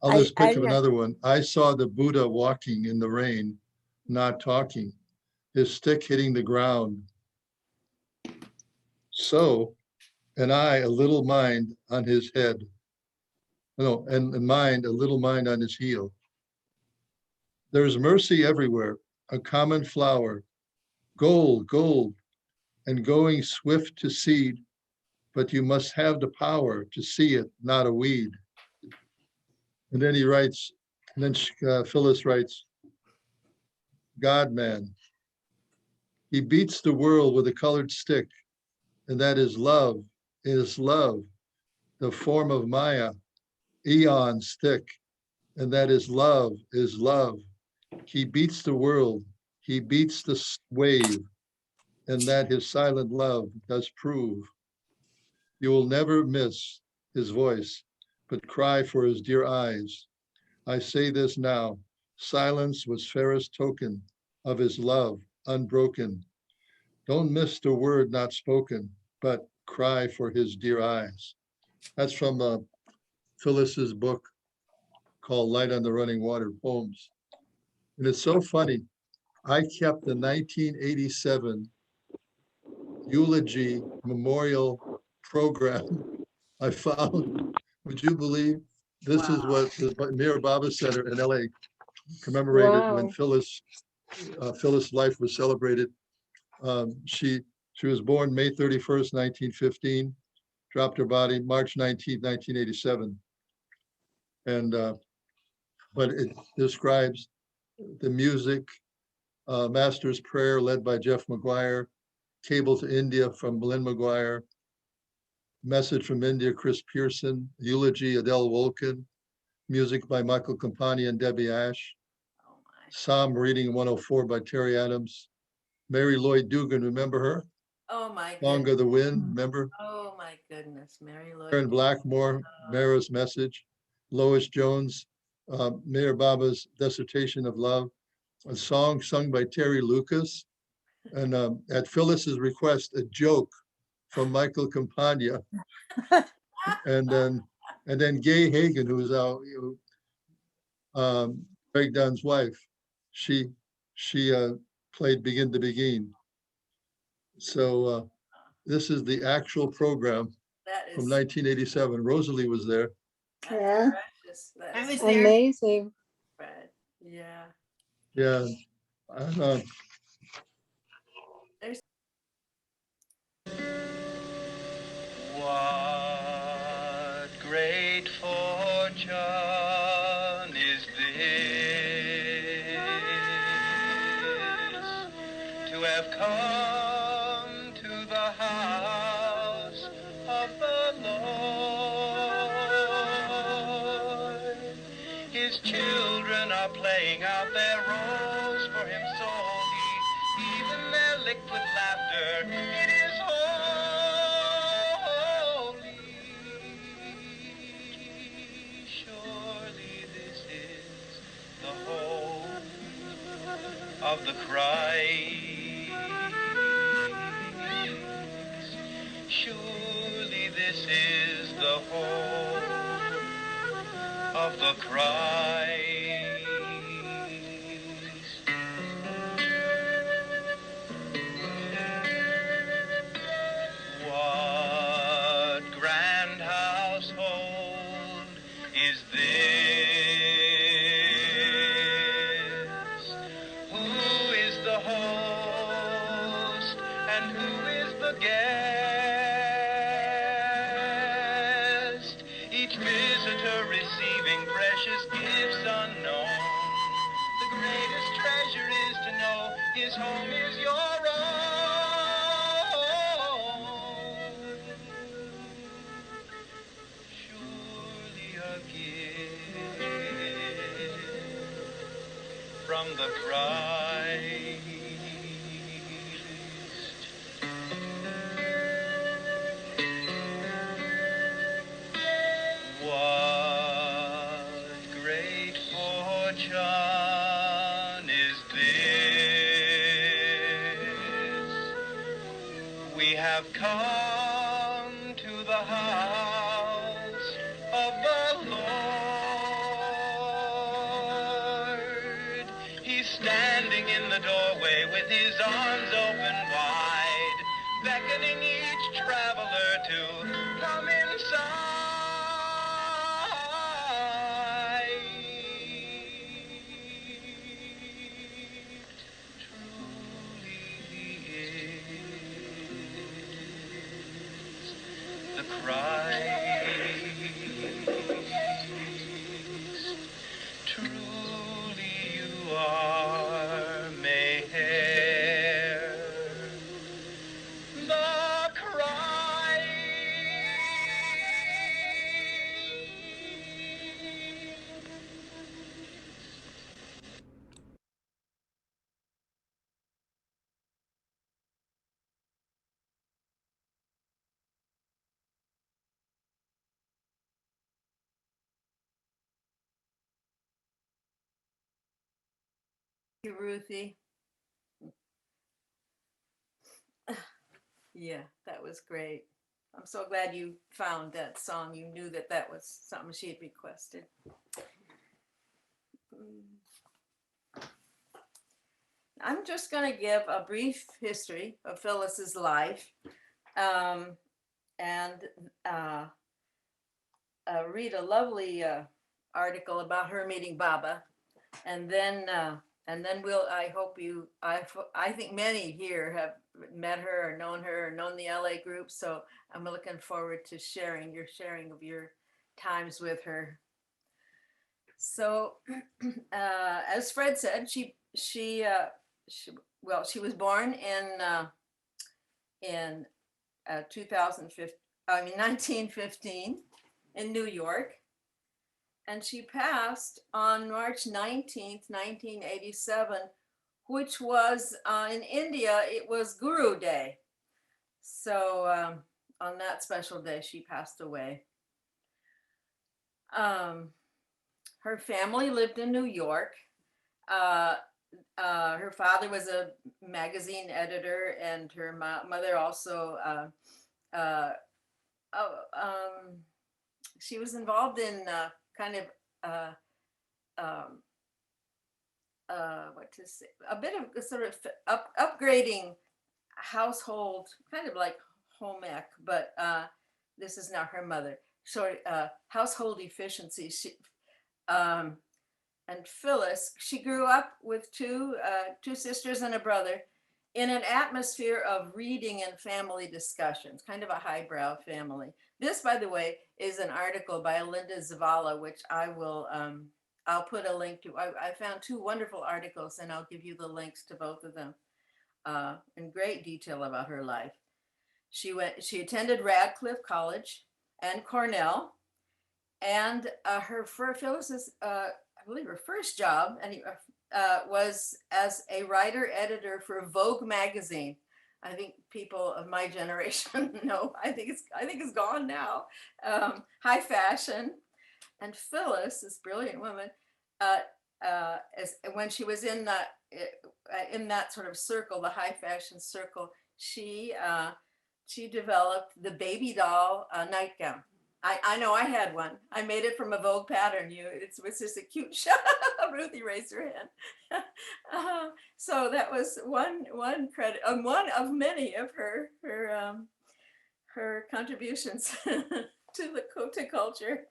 I'll just pick up another one. I saw the Buddha walking in the rain, not talking, his stick hitting the ground. So, and I, a little mind on his head. No, and mind, a little mind on his heel. There's mercy everywhere, a common flower, gold, gold, and going swift to seed, but you must have the power to see it, not a weed. And then he writes, and then Phyllis writes, God man, he beats the world with a colored stick, and that is love, the form of Maya, eon stick, and that is love, is love. He beats the world, he beats the wave, and that his silent love does prove. You will never miss his voice, but cry for his dear eyes. I say this now, silence was fairest token of his love unbroken. Don't miss the word not spoken, but cry for his dear eyes. That's from Phyllis's book called Light on the Running Water Poems. And it's so funny. I kept the 1987 eulogy memorial program I found. Would you believe this is what the Mir Baba Center in LA commemorated when Phyllis' life was celebrated. She was born May 31st, 1915, dropped her body March 19th, 1987. And but it describes the music, Master's Prayer led by Jeff McGuire, Cable to India from Lynn McGuire, Message from India, Chris Pearson, Eulogy, Adele Wolkin, music by Michael Campani and Debbie Ash, Psalm reading 104 by Terry Adams, Mary Lloyd Dugan, remember her? Oh my goodness. Song of the Wind, remember? Oh my goodness, Mary Lloyd. Aaron Blackmore, Mara's Message, Lois Jones, Mayor Baba's Dissertation of Love, a song sung by Terry Lucas, and at Phyllis's request, a joke from Michael Campagna, and then Gay Hagen, who is our Greg Dunn's wife. She played Begin to Begin. So this is the actual program from 1987. Rosalie was there. Yeah. That was amazing. Fred. Yeah. Yeah. What great fortune is this to have come to the house of the Lord. His children are playing out their roles for him solely, even their liquid laughter. It is holy. Surely this is the hope of the Christ. Surely this is the hope of the Christ. What grand household is this? Who is the host and who is the guest? Each visitor receiving precious gifts unknown. The greatest treasure is to know his home is your own. Surely a gift from the Christ. What great fortune is this? We have come to the house of the Lord. He's standing in the doorway with his arms open wide, beckoning each traveler to come inside. Truly he is the Christ. Truly you are Meher, the Christ. You, Ruthie. Yeah, that was great. I'm so glad you found that song. You knew that that was something she had requested. I'm just going to give a brief history of Filis's life, and read a lovely article about her meeting Baba, and then we'll. I hope you. I think many here have met her or known the LA group. So I'm looking forward to sharing of your times with her. So, as Fred said, she was born in 1915 in New York, and she passed on March 19th, 1987, which was in India, it was Guru Day. So on that special day, she passed away. Her family lived in New York. Her father was a magazine editor, and her mother also she was involved in kind of what to say, a bit of sort of upgrading household, kind of like home ec, but this is not her mother. So household efficiency. And Filis, she grew up with two sisters and a brother in an atmosphere of reading and family discussions, kind of a highbrow family. This, by the way, is an article by Linda Zavala, which I will, I'll put a link to. I found two wonderful articles, and I'll give you the links to both of them in great detail about her life. She attended Radcliffe College and Cornell, and Filis's, I believe her first job was as a writer-editor for Vogue magazine. I think people of my generation know. I think it's gone now. High fashion, and Filis, this brilliant woman, when she was in that sort of circle, the high fashion circle, she developed the baby doll nightgown. I know I had one. I made it from a Vogue pattern. It was just a cute shot. Ruthie raised her hand. So that was one credit, one of many of her contributions to culture.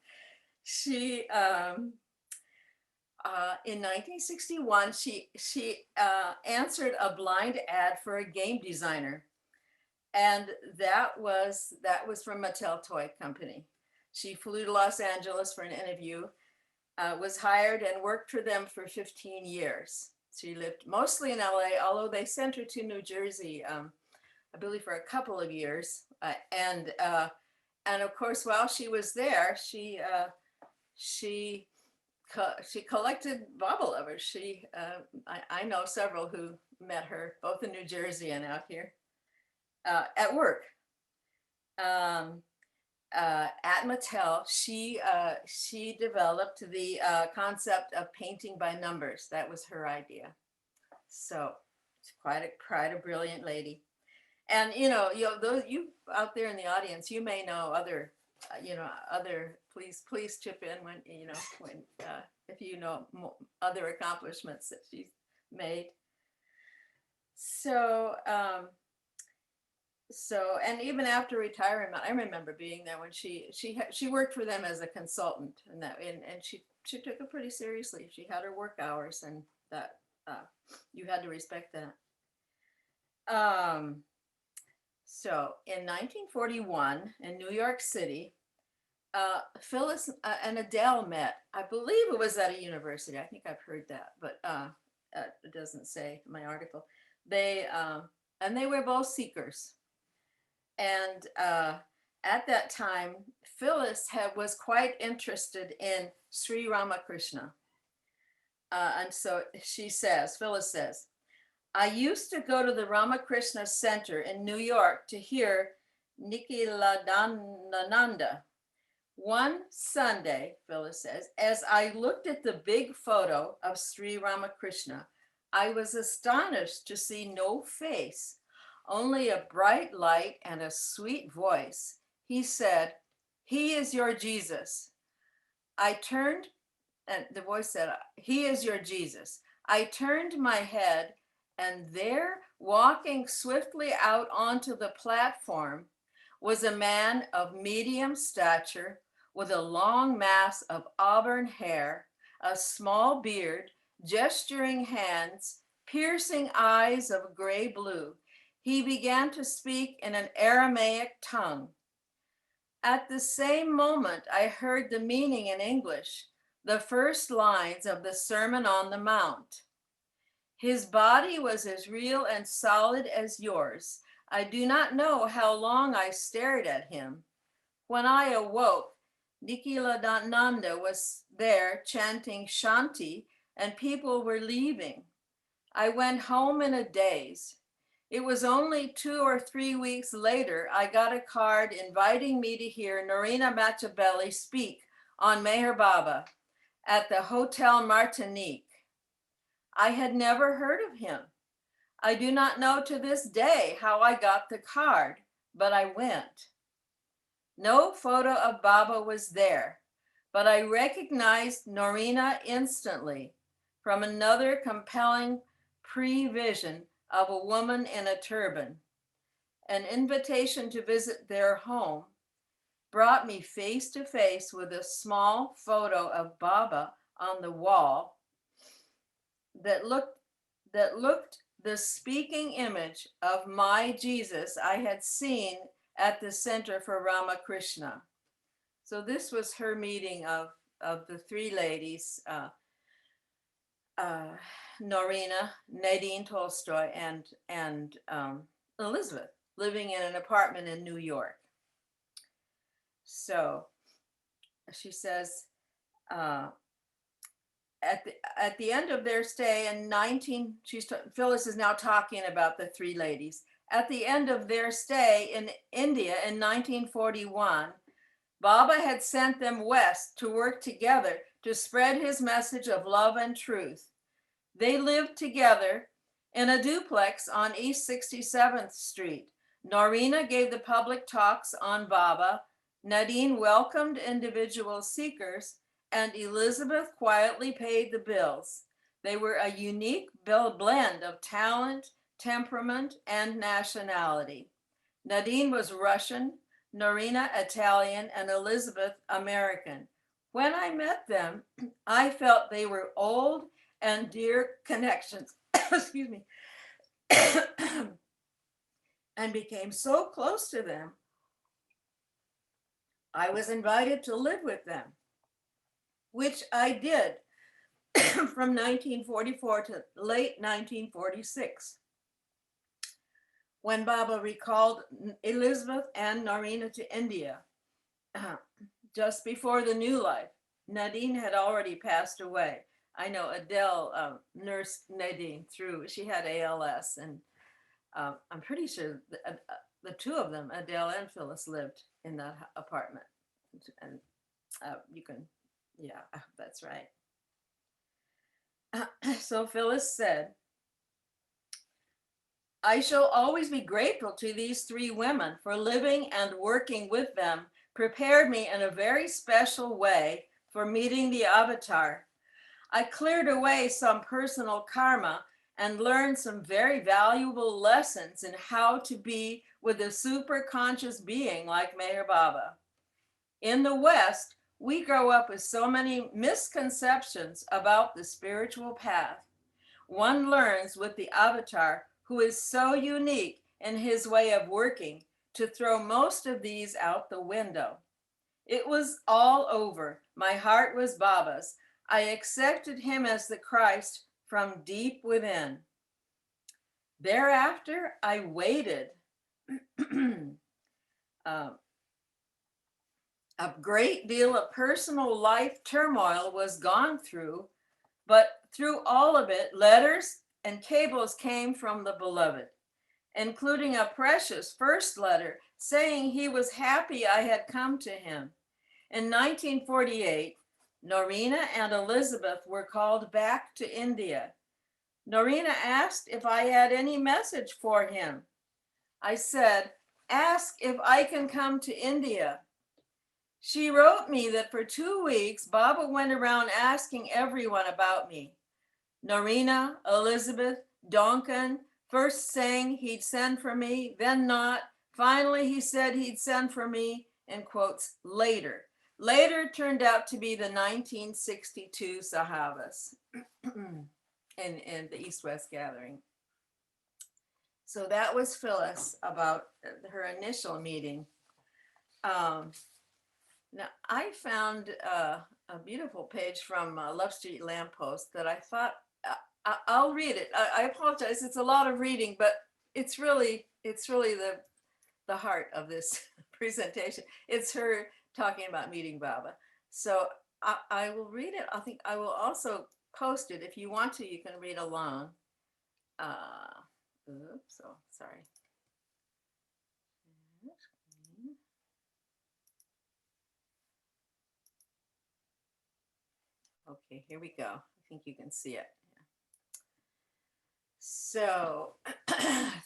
She in 1961 she answered a blind ad for a game designer, and that was from Mattel Toy Company. She flew to Los Angeles for an interview, was hired, and worked for them for 15 years. She lived mostly in LA, although they sent her to New Jersey, I believe, for a couple of years. And of course, while she was there, she collected Baba lovers. I know several who met her both in New Jersey and out here at work. At Mattel, she developed the concept of painting by numbers. That was her idea. So it's quite a brilliant lady. And those you out there in the audience, you may know other. Please chip in when if you know other accomplishments that made. So, and even after retirement, I remember being there when she worked for them as a consultant, and she took it pretty seriously. She had her work hours, and that you had to respect that. So in 1941 in New York City, Phyllis and Adele met. I believe it was at a university. I think I've heard that, but it doesn't say in my article. They were both seekers. And at that time, Phyllis was quite interested in Sri Ramakrishna. And so Phyllis says, I used to go to the Ramakrishna Center in New York to hear Nikhilananda. One Sunday, Phyllis says, as I looked at the big photo of Sri Ramakrishna, I was astonished to see no face, only a bright light and a sweet voice. He said, "He is your Jesus." I turned, and the voice said, "He is your Jesus." I turned my head, and there, walking swiftly out onto the platform, was a man of medium stature with a long mass of auburn hair, a small beard, gesturing hands, piercing eyes of gray blue. He began to speak in an Aramaic tongue. At the same moment, I heard the meaning in English, the first lines of the Sermon on the Mount. His body was as real and solid as yours. I do not know how long I stared at him. When I awoke, Nikhilananda was there chanting Shanti, and people were leaving. I went home in a daze. It was only 2 or 3 weeks later I got a card inviting me to hear Narina Machabelli speak on Meher Baba at the Hotel Martinique. I had never heard of him. I do not know to this day how I got the card, but I went. No photo of Baba was there, but I recognized Narina instantly from another compelling pre-vision of a woman in a turban. An invitation to visit their home brought me face to face with a small photo of Baba on the wall that looked the speaking image of my Jesus I had seen at the Center for Ramakrishna. So this was her meeting of the three ladies, Norina, Nadine Tolstoy, and Elizabeth, living in an apartment in New York. So she says, at the end of their stay in Phyllis is now talking about the three ladies. At the end of their stay in India in 1941, Baba had sent them west to work together to spread his message of love and truth. They lived together in a duplex on East 67th Street. Norina gave the public talks on Baba, Nadine welcomed individual seekers, and Elizabeth quietly paid the bills. They were a unique blend of talent, temperament, and nationality. Nadine was Russian, Norina Italian, and Elizabeth American. When I met them, I felt they were old and dear connections, excuse me, and became so close to them. I was invited to live with them, which I did from 1944 to late 1946. When Baba recalled Elizabeth and Norina to India, just before the new life, Nadine had already passed away. I know Adele nursed Nadine through, she had ALS, and I'm pretty sure the two of them, Adele and Phyllis, lived in that apartment. And you can, yeah, that's right. So Phyllis said, I shall always be grateful to these three women for living and working with them, prepared me in a very special way for meeting the avatar. I cleared away some personal karma and learned some very valuable lessons in how to be with a super conscious being like Meher Baba. In the West, we grow up with so many misconceptions about the spiritual path. One learns with the avatar, who is so unique in his way of working, to throw most of these out the window. It was all over. My heart was Baba's. I accepted him as the Christ from deep within. Thereafter, I waited. A great deal of personal life turmoil was gone through, but through all of it, letters and cables came from the beloved, including a precious first letter saying he was happy I had come to him. In 1948, Norina and Elizabeth were called back to India. Norina asked if I had any message for him. I said, "Ask if I can come to India." She wrote me that for 2 weeks, Baba went around asking everyone about me. Norina, Elizabeth, Donkin, first saying he'd send for me, then not. Finally, he said he'd send for me, in quotes, later. Later turned out to be the 1962 Sahavas in the East-West gathering. So that was Phyllis about her initial meeting. Now, I found a beautiful page from Love Street Lamppost that I thought, I'll read it. I apologize, it's a lot of reading, but it's really the heart of this presentation. It's her talking about meeting Baba. So I will read it. I think I will also post it. If you want to, you can read along. Oops, oh, sorry. Okay, here we go. I think you can see it. So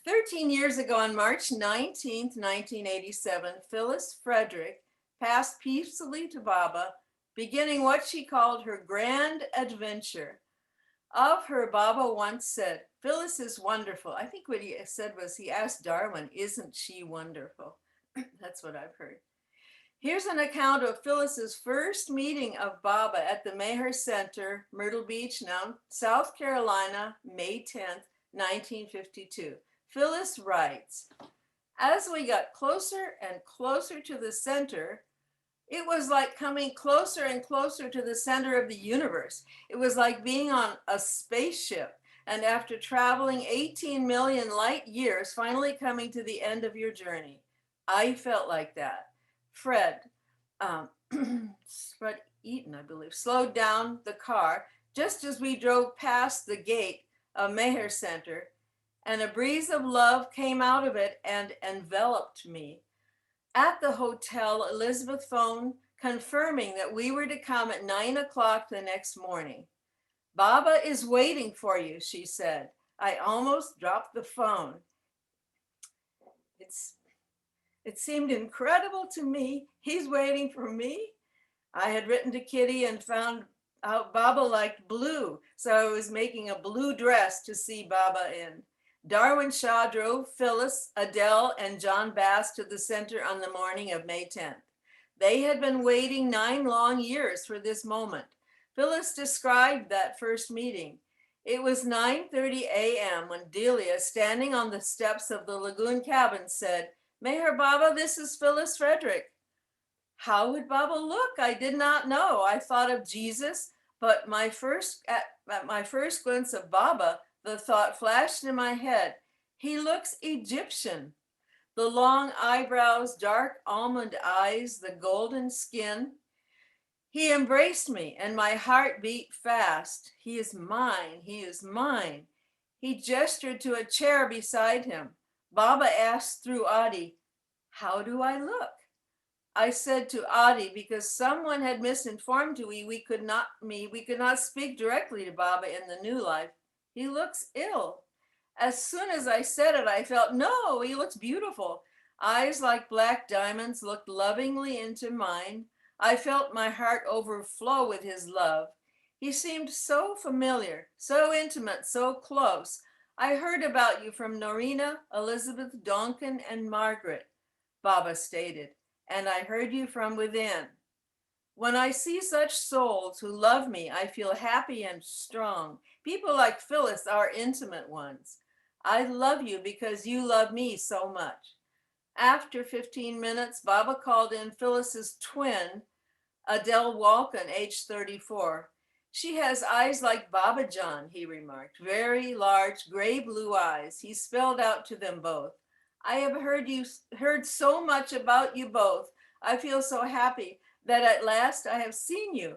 13 years ago on March 19th, 1987, Phyllis Frederick passed peacefully to Baba, beginning what she called her grand adventure. Of her, Baba once said, "Phyllis is wonderful." I think what he said was he asked Darwin, "Isn't she wonderful?" That's what I've heard. Here's an account of Phyllis's first meeting of Baba at the Meher Center, Myrtle Beach, now South Carolina, May 10th, 1952. Phyllis writes, "As we got closer and closer to the center, it was like coming closer and closer to the center of the universe. It was like being on a spaceship, and after traveling 18 million light years, finally coming to the end of your journey. I felt like that." Fred Eaton, I believe, slowed down the car just as we drove past the gate of Meher Center, and a breeze of love came out of it and enveloped me. At the hotel, Elizabeth phoned, confirming that we were to come at 9 o'clock the next morning. "Baba is waiting for you," she said. I almost dropped the phone. It seemed incredible to me. He's waiting for me. I had written to Kitty and found out Baba liked blue, so I was making a blue dress to see Baba in. Darwin Shaw drove Phyllis, Adele, and John Bass to the center on the morning of May 10th. They had been waiting 9 long years for this moment. Phyllis described that first meeting. It was 9:30 a.m. when Delia, standing on the steps of the lagoon cabin, said, "Meher Baba, this is Phyllis Frederick." How would Baba look? I did not know. I thought of Jesus, but at my first glimpse of Baba, the thought flashed in my head, he looks Egyptian. The long eyebrows, dark almond eyes, the golden skin. He embraced me and my heart beat fast. He is mine, he is mine. He gestured to a chair beside him. Baba asked through Adi, "How do I look?" I said to Adi, because someone had misinformed me, we could not speak directly to Baba in the new life. "He looks ill." As soon as I said it, I felt, no, he looks beautiful. Eyes like black diamonds looked lovingly into mine. I felt my heart overflow with his love. He seemed so familiar, so intimate, so close. I heard about you from Norina, Elizabeth, Donkin, and Margaret, Baba stated, and I heard you from within. When I see such souls who love me, I feel happy and strong. People like Phyllis are intimate ones. I love you because you love me so much. After 15 minutes, Baba called in Phyllis's twin, Adele Walken, age 34. She has eyes like Baba John, he remarked. Very large, gray blue eyes. He spelled out to them both. I have heard so much about you both. I feel so happy that at last I have seen you.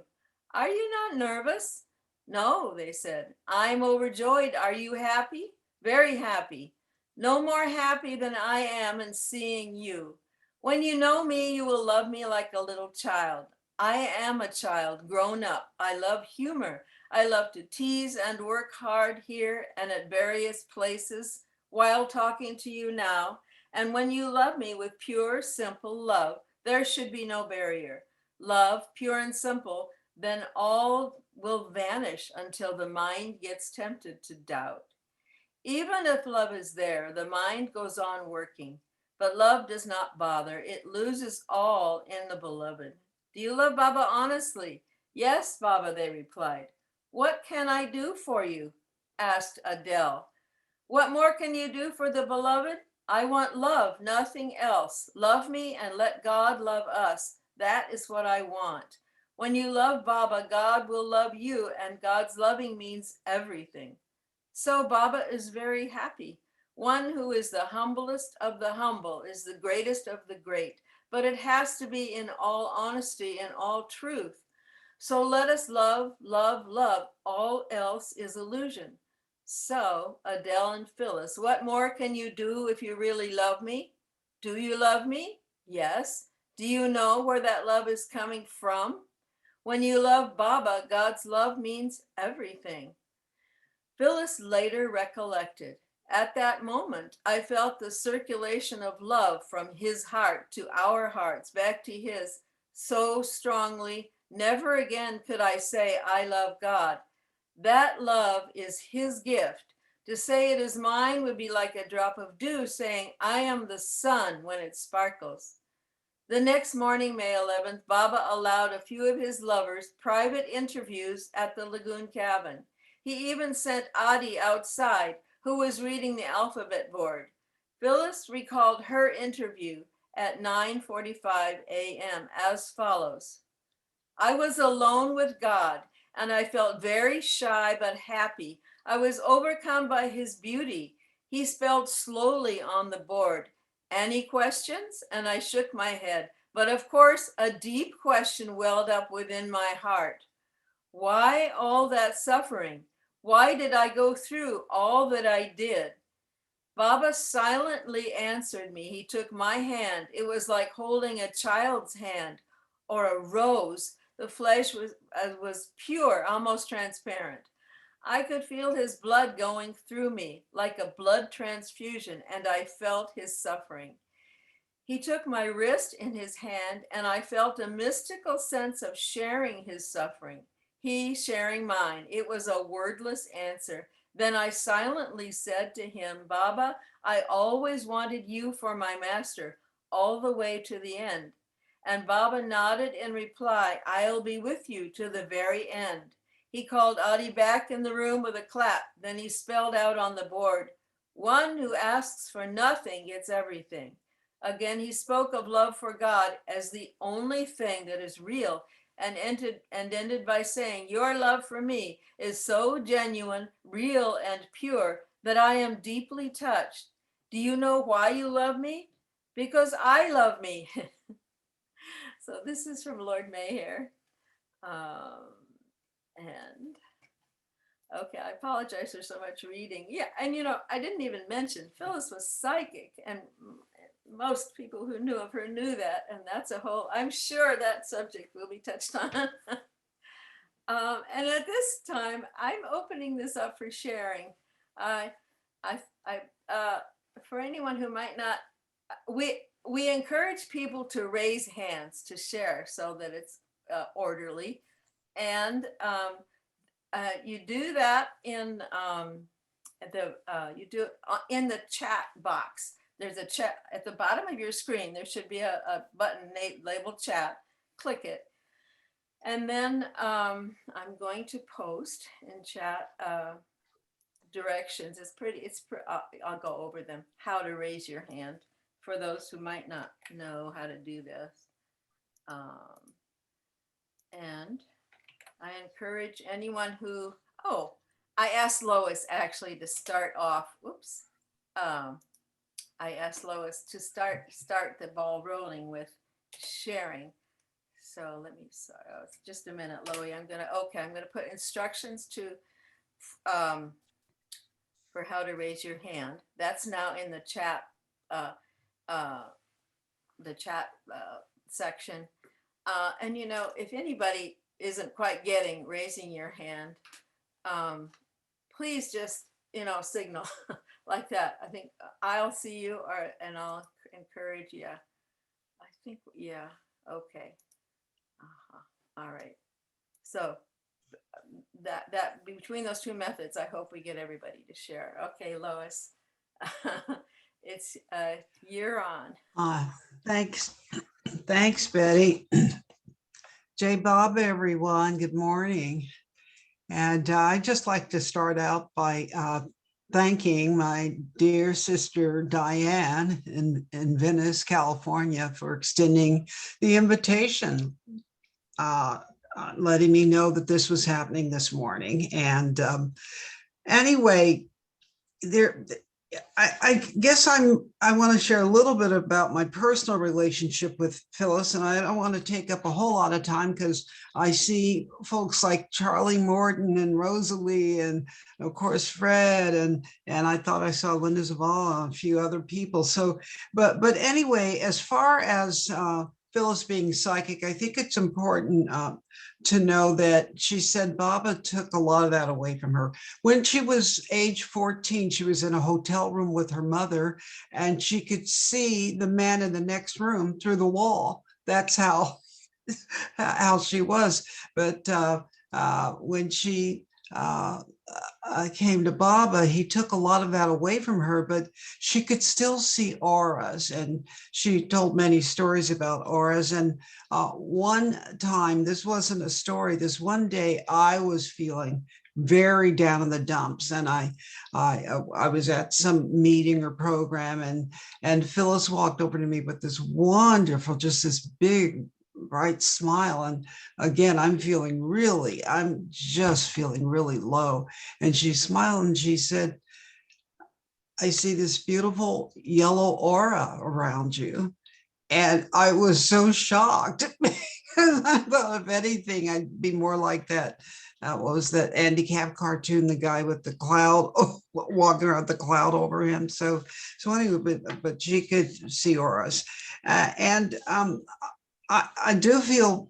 Are you not nervous? No, they said. I'm overjoyed. Are you happy? Very happy. No more happy than I am in seeing you. When you know me, you will love me like a little child. I am a child, grown up. I love humor. I love to tease and work hard here and at various places while talking to you now. And when you love me with pure, simple love, there should be no barrier. Love, pure and simple, then all will vanish until the mind gets tempted to doubt. Even if love is there, the mind goes on working. But love does not bother. It loses all in the beloved. Do you love Baba honestly? Yes, Baba, they replied. What can I do for you? Asked Adele. What more can you do for the beloved? I want love, nothing else. Love me and let God love us. That is what I want. When you love Baba, God will love you, and God's loving means everything. So Baba is very happy. One who is the humblest of the humble is the greatest of the great, but it has to be in all honesty and all truth. So let us love, love, love. All else is illusion. So, Adele and Phyllis, what more can you do if you really love me? Do you love me? Yes. Do you know where that love is coming from? When you love Baba, God's love means everything. Phyllis later recollected, at that moment, I felt the circulation of love from his heart to our hearts, back to his, so strongly, never again could I say, I love God. That love is his gift. To say it is mine would be like a drop of dew saying, I am the sun when it sparkles. The next morning, May 11th, Baba allowed a few of his lovers private interviews at the Lagoon cabin. He even sent Adi outside, who was reading the alphabet board. Phyllis recalled her interview at 9:45 a.m. as follows. I was alone with God, and I felt very shy but happy. I was overcome by his beauty. He spelled slowly on the board. Any questions? And I shook my head. But of course, a deep question welled up within my heart. Why all that suffering? Why did I go through all that I did? Baba silently answered me. He took my hand. It was like holding a child's hand or a rose. The flesh was pure, almost transparent. I could feel his blood going through me like a blood transfusion, and I felt his suffering. He took my wrist in his hand, and I felt a mystical sense of sharing his suffering, he sharing mine. It was a wordless answer. Then I silently said to him, Baba, I always wanted you for my master, all the way to the end. And Baba nodded in reply, I'll be with you to the very end. He called Adi back in the room with a clap. Then he spelled out on the board, one who asks for nothing gets everything. Again, he spoke of love for God as the only thing that is real, and ended by saying, your love for me is so genuine, real, and pure that I am deeply touched. Do you know why you love me? Because I love me. So this is from Lord Mayher. And okay, I apologize for so much reading. Yeah, and I didn't even mention Phyllis was psychic, and most people who knew of her knew that, and that's I'm sure that subject will be touched on. And at this time, I'm opening this up for sharing. I, for anyone who might not, we encourage people to raise hands to share so that it's orderly. And you do that in you do it in the chat box. There's a chat at the bottom of your screen. There should be a button labeled chat. Click it. And then I'm going to post in chat directions. I'll go over them. How to raise your hand for those who might not know how to do this. And I encourage anyone who, I asked Lois actually to start off, I asked Lois to start the ball rolling with sharing. So let me, just a minute, Lois, I'm gonna put instructions for how to raise your hand. That's now in the chat, section. And if anybody isn't quite getting raising your hand, please just, signal like that. I think I'll see you and I'll encourage you. I think, yeah, okay. All right. So that between those two methods, I hope we get everybody to share. Okay, Lois, it's you're on. Thanks. Thanks, Betty. J. Bob, everyone. Good morning. And I'd just like to start out by thanking my dear sister Diane in Venice, California, for extending the invitation, letting me know that this was happening this morning. And anyway, I guess I want to share a little bit about my personal relationship with Phyllis, and I don't want to take up a whole lot of time because I see folks like Charlie Morton and Rosalie and of course Fred and I thought I saw Linda Zavala and a few other people. So, but anyway, as far as Phyllis being psychic, I think it's important to know that she said Baba took a lot of that away from her. When she was age 14, she was in a hotel room with her mother and she could see the man in the next room through the wall. That's how she was. But when she came to Baba, he took a lot of that away from her, but she could still see auras, and she told many stories about auras. And one time, this wasn't a story, this one day I was feeling very down in the dumps, and I was at some meeting or program, and Phyllis walked over to me with this wonderful, just this big bright smile. And again, I'm just feeling really low. And she smiled and she said, I see this beautiful yellow aura around you. And I was so shocked because I thought if anything, I'd be more like that. What was that Andy Cap cartoon, the guy with the cloud, walking around the cloud over him. So anyway, but she could see auras. I do feel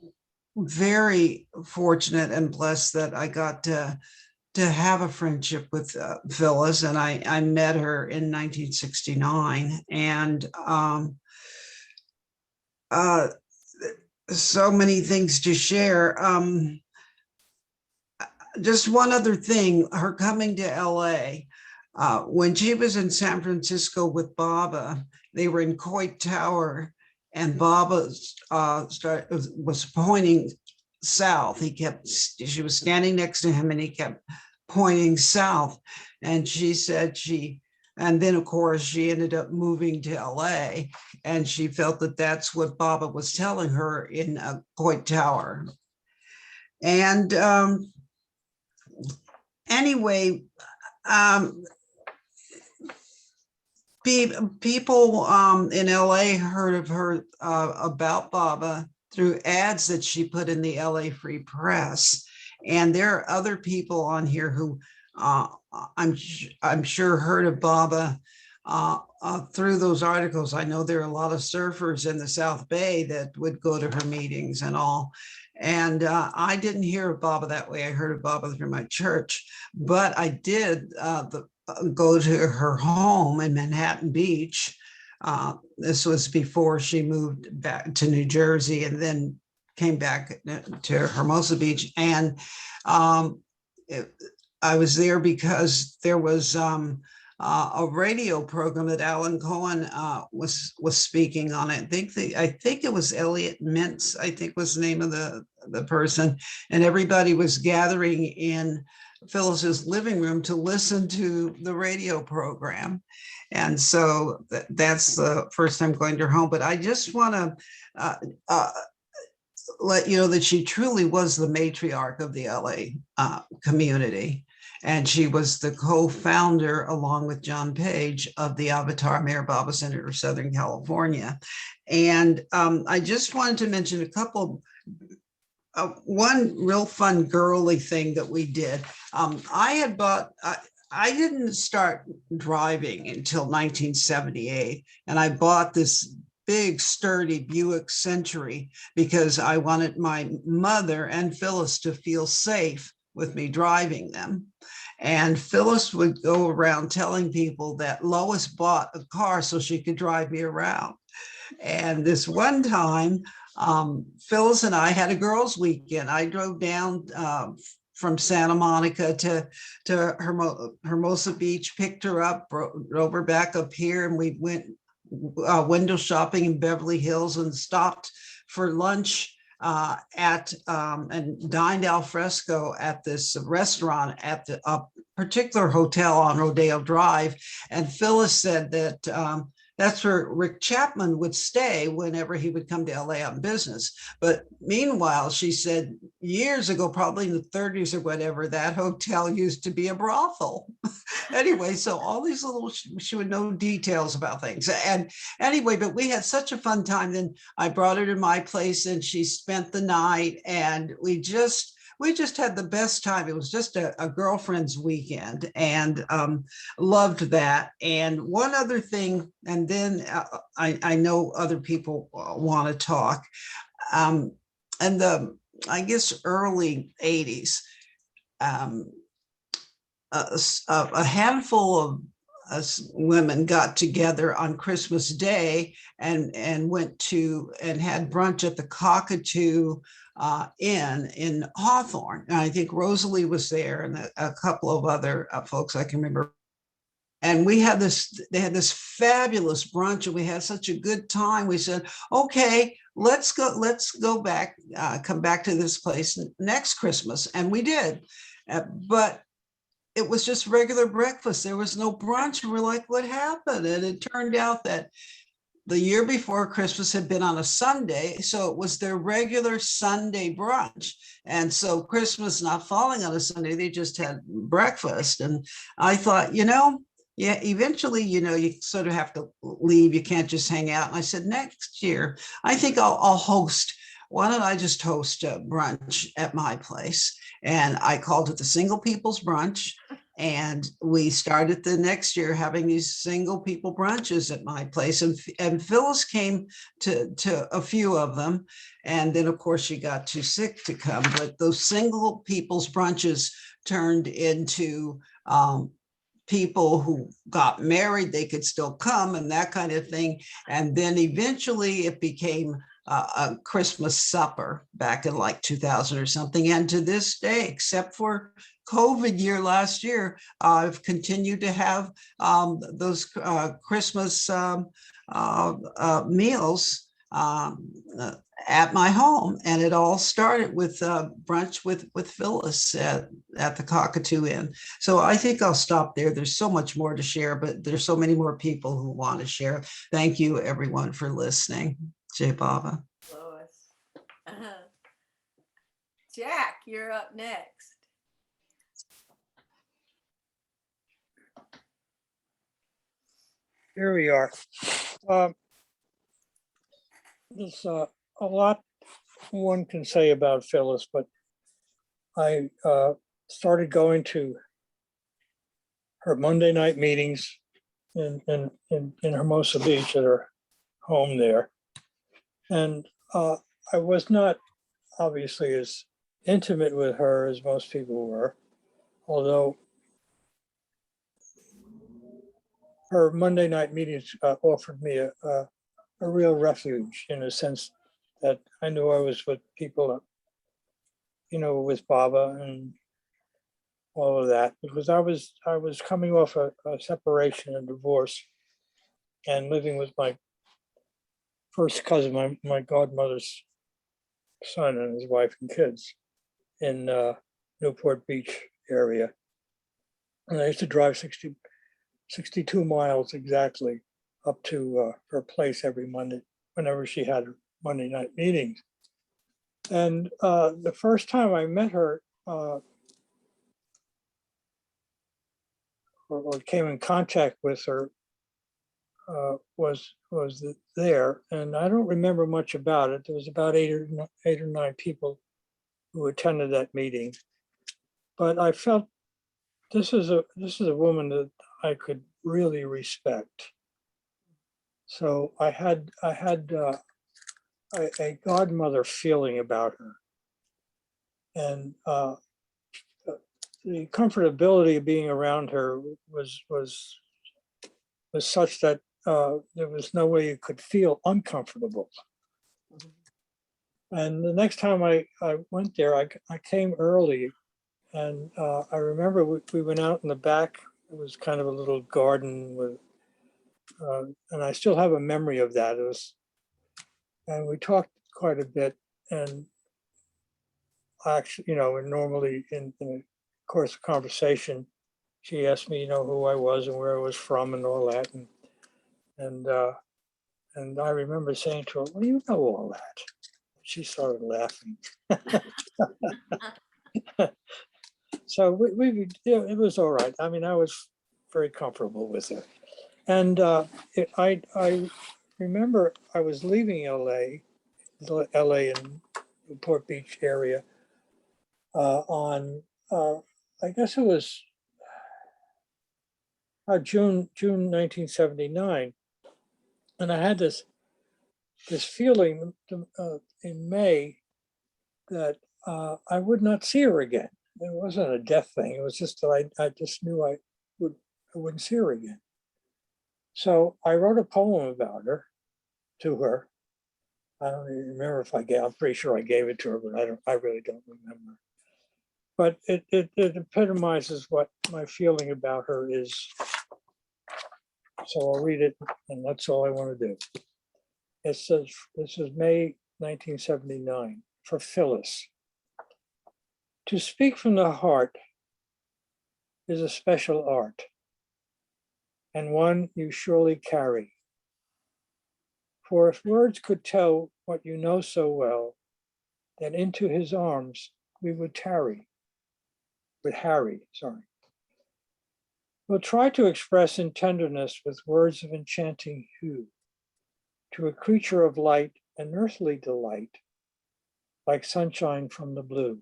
very fortunate and blessed that I got to have a friendship with Phyllis, and I met her in 1969, and so many things to share. Just one other thing, her coming to LA, when she was in San Francisco with Baba, they were in Coit Tower, and Baba was pointing south. She was standing next to him and he kept pointing south. And she said and then of course she ended up moving to LA, and she felt that that's what Baba was telling her in Coit Tower. And anyway, people in LA heard of her about Baba through ads that she put in the LA Free Press. And there are other people on here who I'm sure heard of Baba through those articles. I know there are a lot of surfers in the South Bay that would go to her meetings and all. And I didn't hear of Baba that way. I heard of Baba through my church, but I did go to her home in Manhattan Beach. This was before she moved back to New Jersey and then came back to Hermosa Beach. And I was there because there was a radio program that Alan Cohen was speaking on. I think it was Elliot Mintz, I think was the name of the person, and everybody was gathering in Phyllis's living room to listen to the radio program. And so that's the first time going to her home. But I just want to let you know that she truly was the matriarch of the LA community. And she was the co-founder, along with John Page, of the Avatar Mayor Baba Center of Southern California. And I just wanted to mention a couple, one real fun girly thing that we did. I didn't start driving until 1978, and I bought this big sturdy Buick Century because I wanted my mother and Phyllis to feel safe with me driving them. And Phyllis would go around telling people that Lois bought a car so she could drive me around. And this one time, Phyllis and I had a girls' weekend. I drove down from Santa Monica to Hermosa Beach, picked her up, drove her back up here, and we went window shopping in Beverly Hills and stopped for lunch and dined al fresco at this restaurant at the particular hotel on Rodeo Drive. And Phyllis said that that's where Rick Chapman would stay whenever he would come to LA on business. But meanwhile, she said years ago, probably in the 30s or whatever, that hotel used to be a brothel. Anyway, so all these little, she would know details about things. And anyway, but we had such a fun time. Then I brought her to my place and she spent the night, and we just had the best time. It was just a girlfriend's weekend, and loved that. And one other thing, and then I know other people want to talk. And I guess early 80s, a handful of us women got together on Christmas Day and went to and had brunch at the Cockatoo Inn in Hawthorne. And I think Rosalie was there and a couple of other folks I can remember. And they had this fabulous brunch, and we had such a good time. We said, okay, let's go back, come back to this place next Christmas. And we did. But it was just regular breakfast. There was no brunch. We're like, what happened? And it turned out that the year before, Christmas had been on a Sunday, so it was their regular Sunday brunch. And so Christmas not falling on a Sunday, they just had breakfast. And I thought, yeah, eventually, you sort of have to leave. You can't just hang out. And I said, next year, I think I'll host. Why don't I just host a brunch at my place? And I called it the Single People's Brunch. And we started the next year having these single people brunches at my place. And Phyllis came to a few of them. And then, of course, she got too sick to come. But those single people's brunches turned into people who got married, they could still come and that kind of thing. And then eventually it became a Christmas supper back in like 2000 or something. And to this day, except for COVID year last year, I've continued to have those Christmas meals at my home. And it all started with brunch with Phyllis at the Cockatoo Inn. So I think I'll stop there. There's so much more to share, but there's so many more people who want to share. Thank you, everyone, for listening. Jai Baba. Lois. Jack, you're up next. Here we are. There's a lot one can say about Phyllis, but I started going to her Monday night meetings in Hermosa Beach at her home there. And I was not obviously as intimate with her as most people were, although her Monday night meetings offered me a real refuge, in a sense that I knew I was with people, with Baba, and all of that, because I was coming off a separation and divorce and living with my first cousin, my godmother's son and his wife and kids in Newport Beach area. And I used to drive 62 miles exactly up to her place every Monday, whenever she had Monday night meetings. And the first time I met her, or came in contact with her, was there, and I don't remember much about it. There was about eight or nine people who attended that meeting, but I felt this is a woman that I could really respect. So I had a godmother feeling about her, and the comfortability of being around her was such that there was no way you could feel uncomfortable. And the next time I went there, I came early, and I remember we went out in the back. It was kind of a little garden with, and I still have a memory of that. It was, and we talked quite a bit. And actually, and normally in the course of conversation, she asked me, who I was and where I was from and all that. And I remember saying to her, well, you know all that. She started laughing. So we it was all right. I mean, I was very comfortable with her. And I remember I was leaving LA in Newport Beach area on, I guess it was June 1979. And I had this feeling in May that I would not see her again. It wasn't a death thing. It was just that I just knew I wouldn't see her again. So I wrote a poem about her to her. I don't even remember if I'm pretty sure I gave it to her, but I really don't remember. But it epitomizes what my feeling about her is. So I'll read it, and that's all I want to do. It says, this is May 1979, for Filis. To speak from the heart is a special art, and one you surely carry. For if words could tell what you know so well, then into his arms we would harry. We'll try to express in tenderness with words of enchanting hue, to a creature of light and earthly delight, like sunshine from the blue.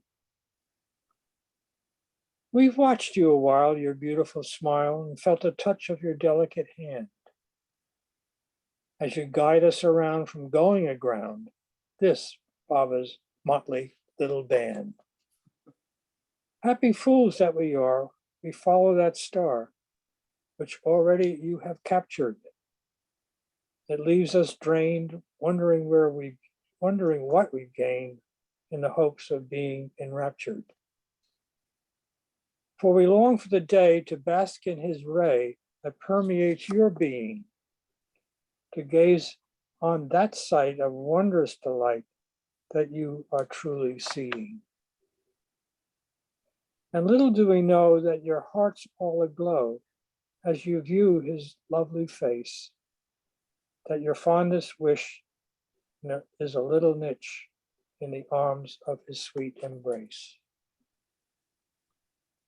We've watched you a while, your beautiful smile, and felt a touch of your delicate hand. As you guide us around from going aground, this Baba's motley little band. Happy fools that we are, we follow that star, which already you have captured. It leaves us drained, wondering what we've gained in the hopes of being enraptured. For we long for the day to bask in his ray that permeates your being, to gaze on that sight of wondrous delight that you are truly seeing. And little do we know that your heart's all aglow as you view his lovely face, that your fondest wish is a little niche in the arms of his sweet embrace.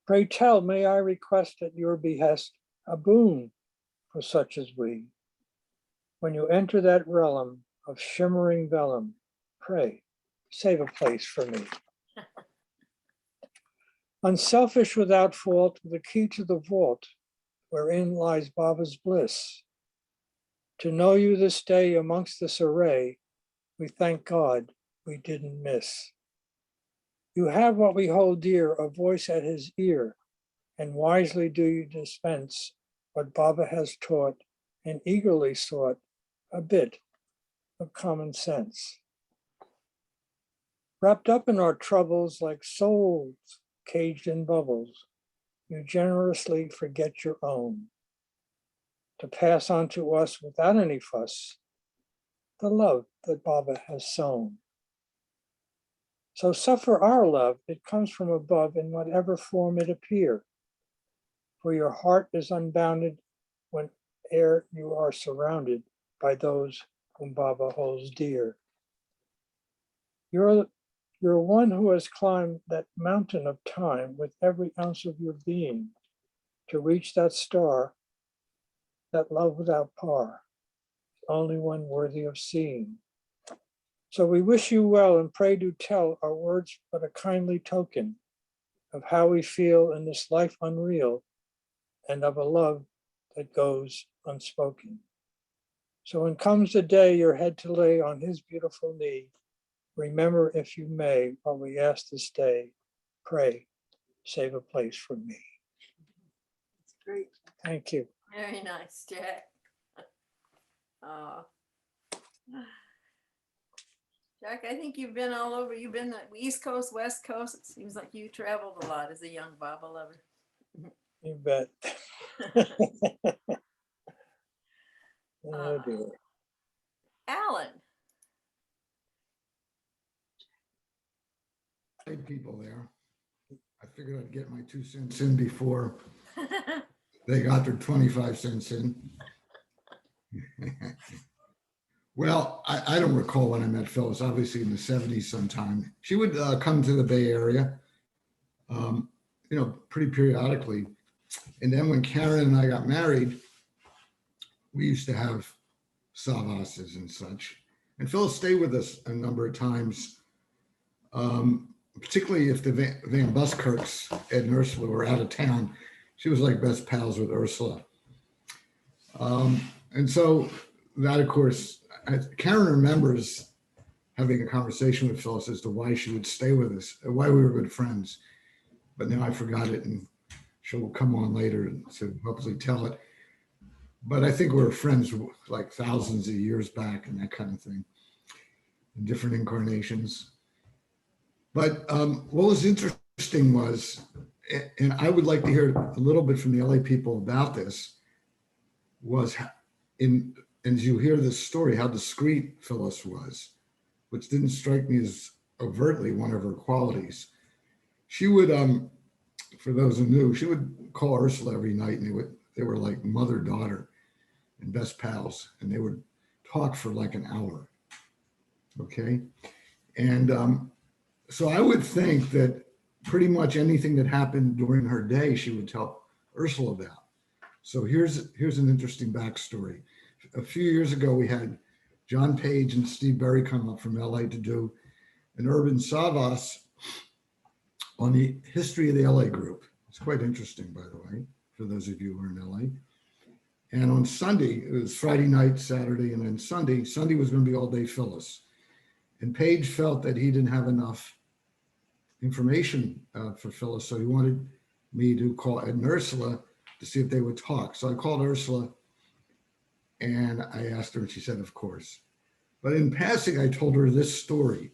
Pray tell, may I request at your behest a boon for such as we? When you enter that realm of shimmering vellum, pray, save a place for me. Unselfish without fault, the key to the vault wherein lies Baba's bliss. To know you this day amongst this array, we thank God we didn't miss. You have what we hold dear, a voice at his ear, and wisely do you dispense what Baba has taught and eagerly sought a bit of common sense. Wrapped up in our troubles like souls caged in bubbles, you generously forget your own, to pass on to us without any fuss, the love that Baba has sown. So suffer our love, it comes from above in whatever form it appear. For your heart is unbounded whene'er you are surrounded by those whom Baba holds dear. You're one who has climbed that mountain of time with every ounce of your being to reach that star, that love without par, the only one worthy of seeing. So we wish you well and pray do tell our words but a kindly token of how we feel in this life unreal and of a love that goes unspoken. So when comes the day your head to lay on his beautiful knee, remember if you may, while we ask this day, pray, save a place for me. It's great. Thank you. Very nice, Jack. Jack, I think you've been all over. You've been the East Coast, West Coast. It seems like you traveled a lot as a young Baba lover. You bet. Oh dear. Alan. Hey, people there. I figured I'd get my 2 cents in before they got their 25 cents in. Well, I don't recall when I met Phyllis, obviously in the 70s sometime. She would come to the Bay Area, pretty periodically. And then when Karen and I got married, we used to have savasas and such. And Phyllis stayed with us a number of times, particularly if the Van Buskirks, Ed and Ursula, were out of town. She was like best pals with Ursula. And so that, of course, Karen remembers having a conversation with Phyllis as to why she would stay with us, why we were good friends. But now I forgot it, and she'll come on later to hopefully tell it. But I think we were friends like thousands of years back and that kind of thing, in different incarnations. But what was interesting was, and I would like to hear a little bit from the LA people about this, was as you hear this story, how discreet Phyllis was, which didn't strike me as overtly one of her qualities. She would, for those who knew, she would call Ursula every night, and they were like mother-daughter and best pals, and they would talk for like an hour. Okay. And so I would think that pretty much anything that happened during her day, she would tell Ursula about. So here's an interesting backstory. A few years ago, we had John Page and Steve Berry come up from LA to do an urban savas on the history of the LA group. It's quite interesting, by the way, for those of you who are in LA. And on Sunday, it was Friday night, Saturday, and then Sunday was going to be all day Phyllis. And Page felt that he didn't have enough information for Phyllis, so he wanted me to call Ed and Ursula to see if they would talk. So I called Ursula and I asked her, and she said, of course. But in passing, I told her this story,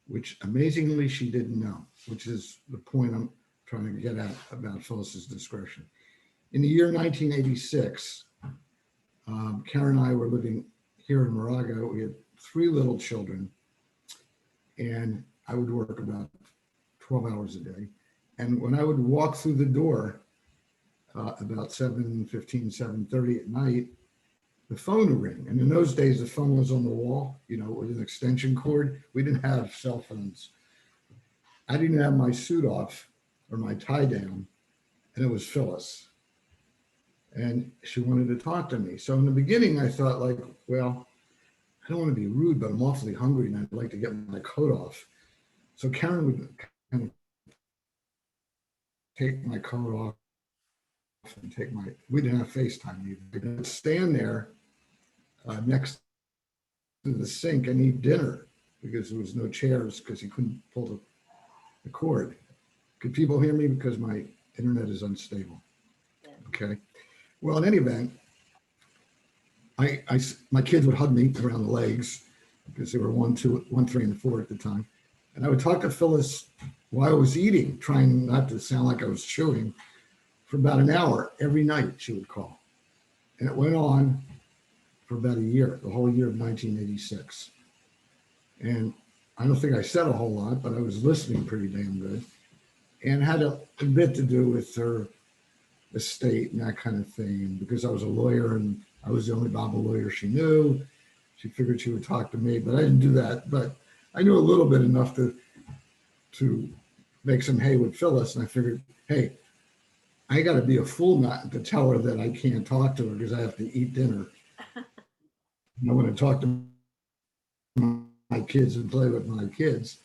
which amazingly she didn't know, which is the point I'm trying to get at about Phyllis's discretion. In the year 1986, Karen and I were living here in Moraga. We had 3 little children, and I would work about 12 hours a day. And when I would walk through the door about 7:15, 7:30 at night, the phone would ring. And in those days, the phone was on the wall, with an extension cord. We didn't have cell phones. I didn't have my suit off or my tie down, and it was Phyllis. And she wanted to talk to me. So in the beginning, I thought like, well, I don't want to be rude, but I'm awfully hungry and I'd like to get my coat off. So Karen would kind of take my coat off and we didn't have FaceTime either. I'd stand there next to the sink and eat dinner because there was no chairs because he couldn't pull the cord. Could people hear me? Because my internet is unstable. Okay. Well, in any event, my kids would hug me around the legs because they were 1, 2, 1, 3, and 4 at the time. And I would talk to Phyllis while I was eating, trying not to sound like I was chewing, for about an hour every night she would call. And it went on for about a year, the whole year of 1986. And I don't think I said a whole lot, but I was listening pretty damn good, and had a bit to do with her estate and that kind of thing. Because I was a lawyer and I was the only Baba lawyer she knew, she figured she would talk to me, but I didn't do that. But I knew a little bit enough to make some hay with Phyllis. And I figured, hey, I got to be a fool not to tell her that I can't talk to her because I have to eat dinner. I want to talk to my kids and play with my kids.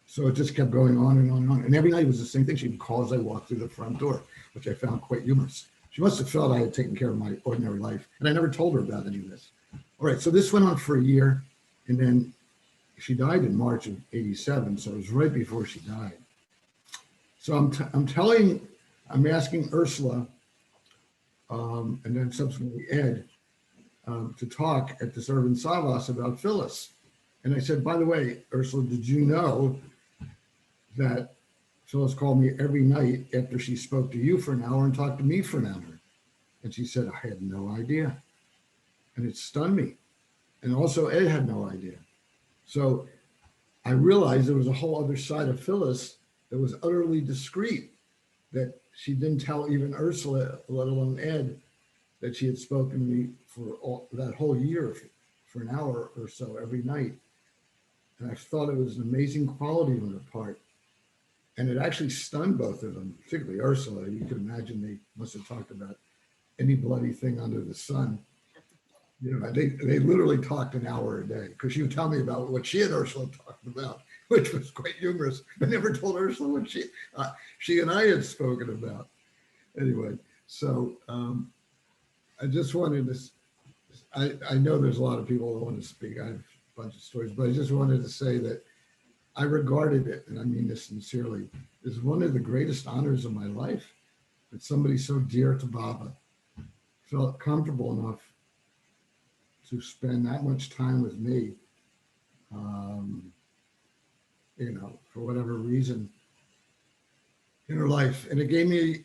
So it just kept going on and on and on. And every night it was the same thing. She'd call as I walked through the front door, which I found quite humorous. She must have felt I had taken care of my ordinary life. And I never told her about any of this. All right, so this went on for a year. And then she died in March of 87. So it was right before she died. So I'm asking Ursula, and then subsequently Ed, to talk at this urban savas about Phyllis. And I said, by the way, Ursula, did you know that Phyllis called me every night after she spoke to you for an hour and talked to me for an hour? And she said, I had no idea. And it stunned me. And also Ed had no idea. So I realized there was a whole other side of Phyllis that was utterly discreet, that she didn't tell even Ursula, let alone Ed, that she had spoken to me for that whole year for an hour or so every night. And I thought it was an amazing quality on her part. And it actually stunned both of them, particularly Ursula. You can imagine they must have talked about any bloody thing under the sun. You know, they literally talked an hour a day, because she would tell me about what she and Ursula talked about, which was quite humorous. I never told Ursula what she and I had spoken about. Anyway, so I just wanted to, I know there's a lot of people that want to speak. I have a bunch of stories, but I just wanted to say that I regarded it, and I mean this sincerely, as one of the greatest honors of my life, that somebody so dear to Baba felt comfortable enough to spend that much time with me, you know, for whatever reason in her life. And it gave me,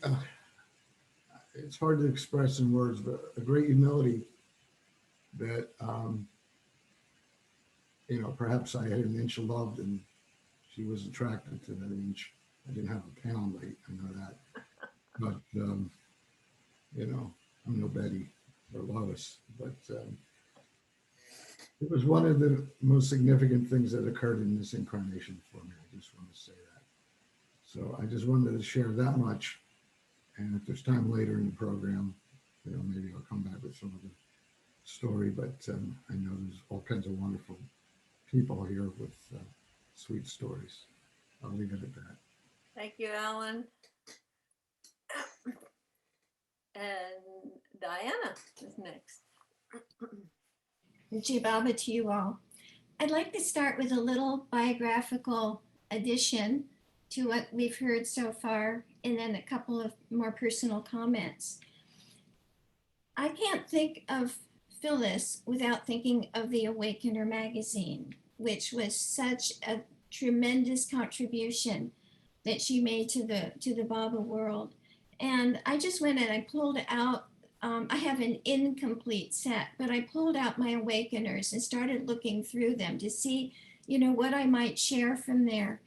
it's hard to express in words, but a great humility that, you know, perhaps I had an inch of love and she was attracted to that inch. I didn't have a pound weight, I know that. But, you know, I'm no Betty or Lois, but it was one of the most significant things that occurred in this incarnation for me. I just want to say that. So I just wanted to share that much. And if there's time later in the program, you know, maybe I'll come back with some of the story, but I know there's all kinds of wonderful people here with sweet stories. I'll leave it at that. Thank you, Alan. And Diana is next. Jai Baba to you all. I'd like to start with a little biographical addition to what we've heard so far, and then a couple of more personal comments. I can't think of Phyllis without thinking of the Awakener magazine, which was such a tremendous contribution that she made to the Baba world. And I just went and I pulled out, I have an incomplete set, but I pulled out my Awakeners and started looking through them to see, you know, what I might share from there.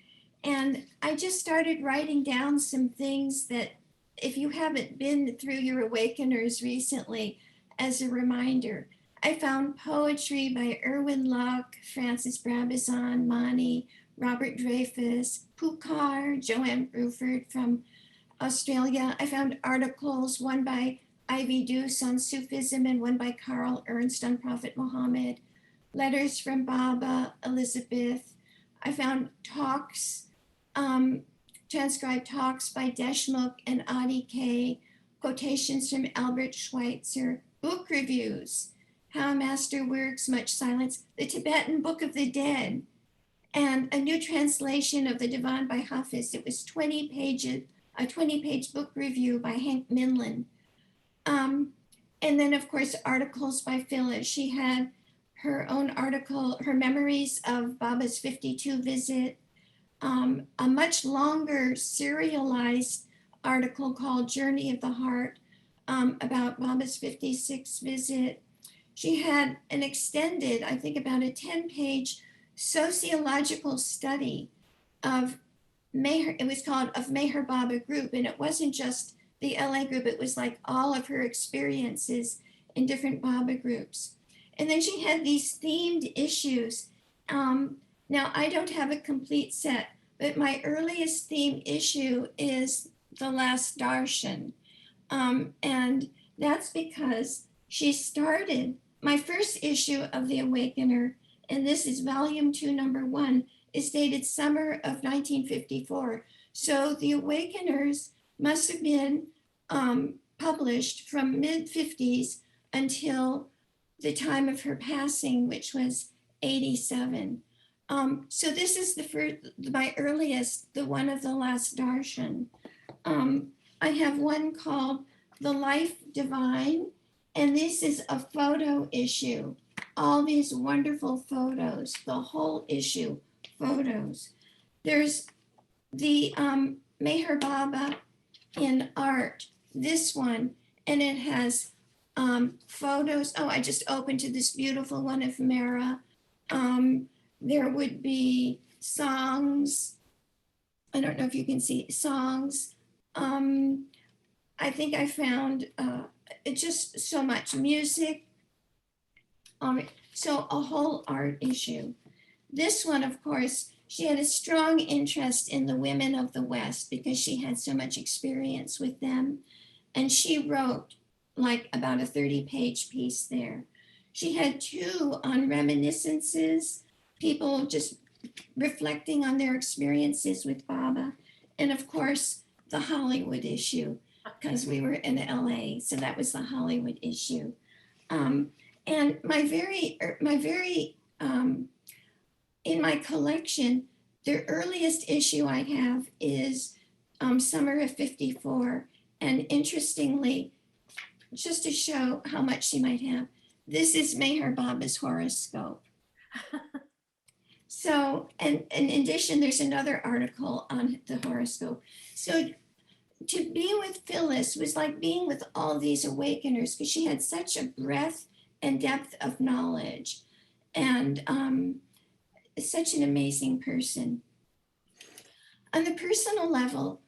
And I just started writing down some things that, if you haven't been through your Awakeners recently, as a reminder, I found poetry by Erwin Locke, Francis Brabazon, Mani, Robert Dreyfus, Pukar, Joanne Bruford from Australia. I found articles, one by Ivy Deuce on Sufism and one by Carl Ernst on Prophet Muhammad, letters from Baba, Elizabeth. I found talks, transcribed talks by Deshmukh and Adi K, quotations from Albert Schweitzer, book reviews, How a Master Works, Much Silence, the Tibetan Book of the Dead, and a new translation of the Divan by Hafiz. It was 20 pages, a 20-page book review by Hank Minlin. And then, of course, articles by Filis. She had her own article, her memories of Baba's 52 visit, a much longer serialized article called Journey of the Heart about Baba's 56th visit. She had an extended, I think about a 10-page sociological study of Meher. It was called Of Meher Baba Group, and it wasn't just the LA group, it was like all of her experiences in different Baba groups. And then she had these themed issues. Now, I don't have a complete set, but my earliest theme issue is The Last Darshan. And that's because she started my first issue of The Awakener, and this is volume 2, number 1, is dated summer of 1954. So The Awakeners must have been published from mid-50s until the time of her passing, which was 87. So this is the first, my earliest, the one of The Last Darshan. I have one called The Life Divine, and this is a photo issue. All these wonderful photos, the whole issue, photos. There's the Meher Baba in art, this one, and it has photos. Oh, I just opened to this beautiful one of Mara. There would be songs. I don't know if you can see songs. I think I found just so much music. So a whole art issue. This one, of course, she had a strong interest in the women of the West because she had so much experience with them. And she wrote like about a 30-page piece there. She had 2 on reminiscences, people just reflecting on their experiences with Baba. And of course, the Hollywood issue, because we were in LA. So that was the Hollywood issue. And my very, in my collection, the earliest issue I have is summer of 54. And interestingly, just to show how much she might have, this is Meher Baba's horoscope. So, and in addition, there's another article on the horoscope. So to be with Filis was like being with all these awakeners because she had such a breadth and depth of knowledge and such an amazing person. On the personal level,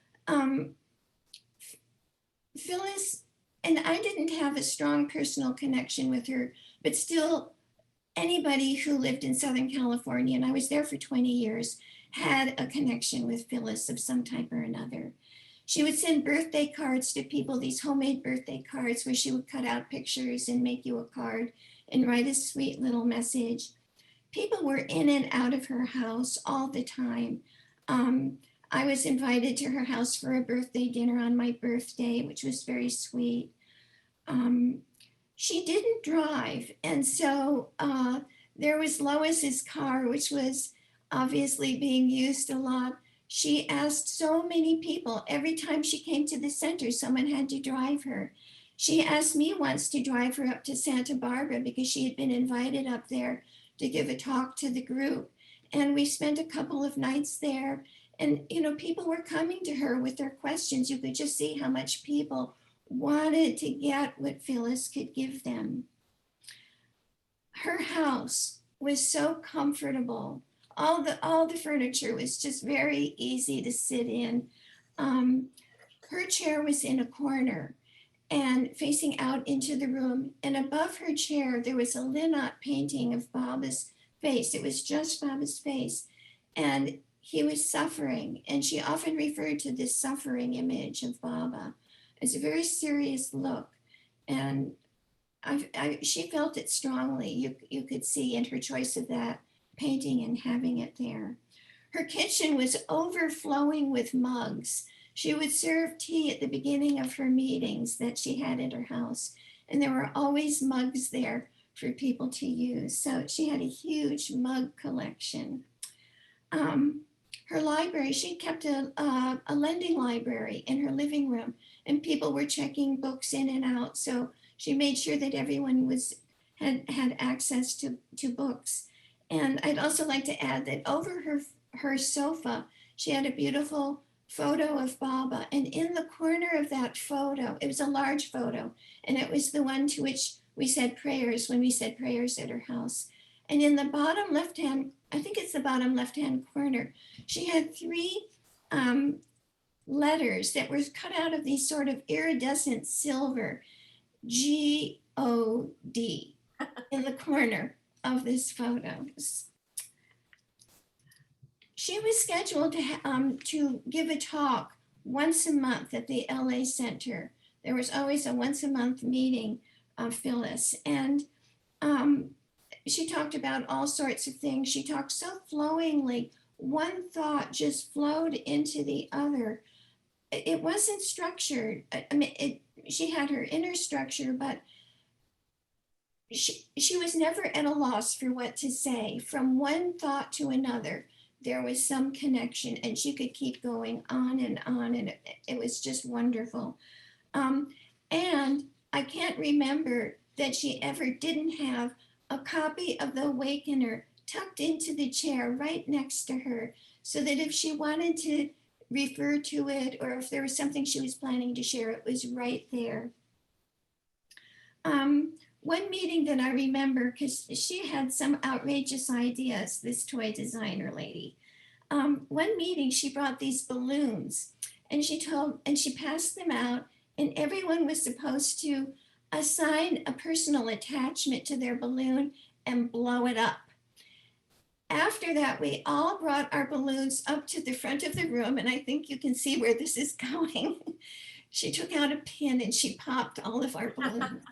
Filis, and I didn't have a strong personal connection with her, but still anybody who lived in Southern California, and I was there for 20 years, had a connection with Filis of some type or another. She would send birthday cards to people, these homemade birthday cards where she would cut out pictures and make you a card and write a sweet little message. People were in and out of her house all the time. I was invited to her house for a birthday dinner on my birthday, which was very sweet. She didn't drive. And so there was Lois's car, which was obviously being used a lot. She asked so many people, every time she came to the center, someone had to drive her. She asked me once to drive her up to Santa Barbara because she had been invited up there to give a talk to the group. And we spent a couple of nights there. And, you know, people were coming to her with their questions. You could just see how much people wanted to get what Filis could give them. Her house was so comfortable. All the furniture was just very easy to sit in. Her chair was in a corner and facing out into the room. And above her chair, there was a Linot painting of Baba's face. It was just Baba's face. And he was suffering. And she often referred to this suffering image of Baba as a very serious look. And she felt it strongly. You could see in her choice of that painting and having it there. Her kitchen was overflowing with mugs. She would serve tea at the beginning of her meetings that she had at her house. And there were always mugs there for people to use. So she had a huge mug collection. Her library, she kept a lending library in her living room, and people were checking books in and out. So she made sure that everyone had access to books. And I'd also like to add that over her sofa, she had a beautiful photo of Baba. And in the corner of that photo, it was a large photo, and it was the one to which we said prayers when we said prayers at her house. And in the bottom left-hand, I think it's the bottom left-hand corner, she had three letters that were cut out of these sort of iridescent silver, G-O-D, in the corner of this photo. She was scheduled to give a talk once a month at the LA Center. There was always a once a month meeting of Phyllis, and she talked about all sorts of things. She talked so flowingly. One thought just flowed into the other. It wasn't structured. I mean, she had her inner structure, but she was never at a loss for what to say. From one thought to another, there was some connection, and she could keep going on, and it was just wonderful. And I can't remember that she ever didn't have a copy of The Awakener tucked into the chair right next to her, so that if she wanted to refer to it, or if there was something she was planning to share, it was right there. One meeting that I remember, because she had some outrageous ideas, this toy designer lady. One meeting, she brought these balloons, and she passed them out, and everyone was supposed to assign a personal attachment to their balloon and blow it up. After that, we all brought our balloons up to the front of the room, and I think you can see where this is going. She took out a pin and she popped all of our balloons.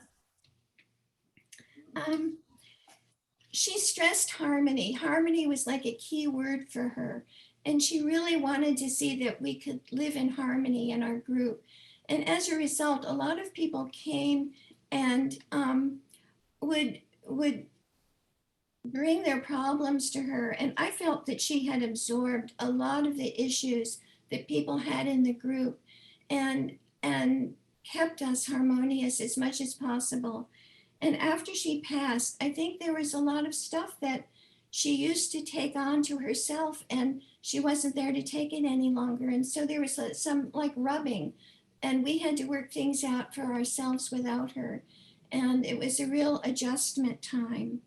She stressed harmony. Harmony was like a key word for her, and she really wanted to see that we could live in harmony in our group. And as a result, a lot of people came and would bring their problems to her. And I felt that she had absorbed a lot of the issues that people had in the group and kept us harmonious as much as possible. And after she passed, I think there was a lot of stuff that she used to take on to herself, and she wasn't there to take it any longer. And so there was some like rubbing, and we had to work things out for ourselves without her. And it was a real adjustment time.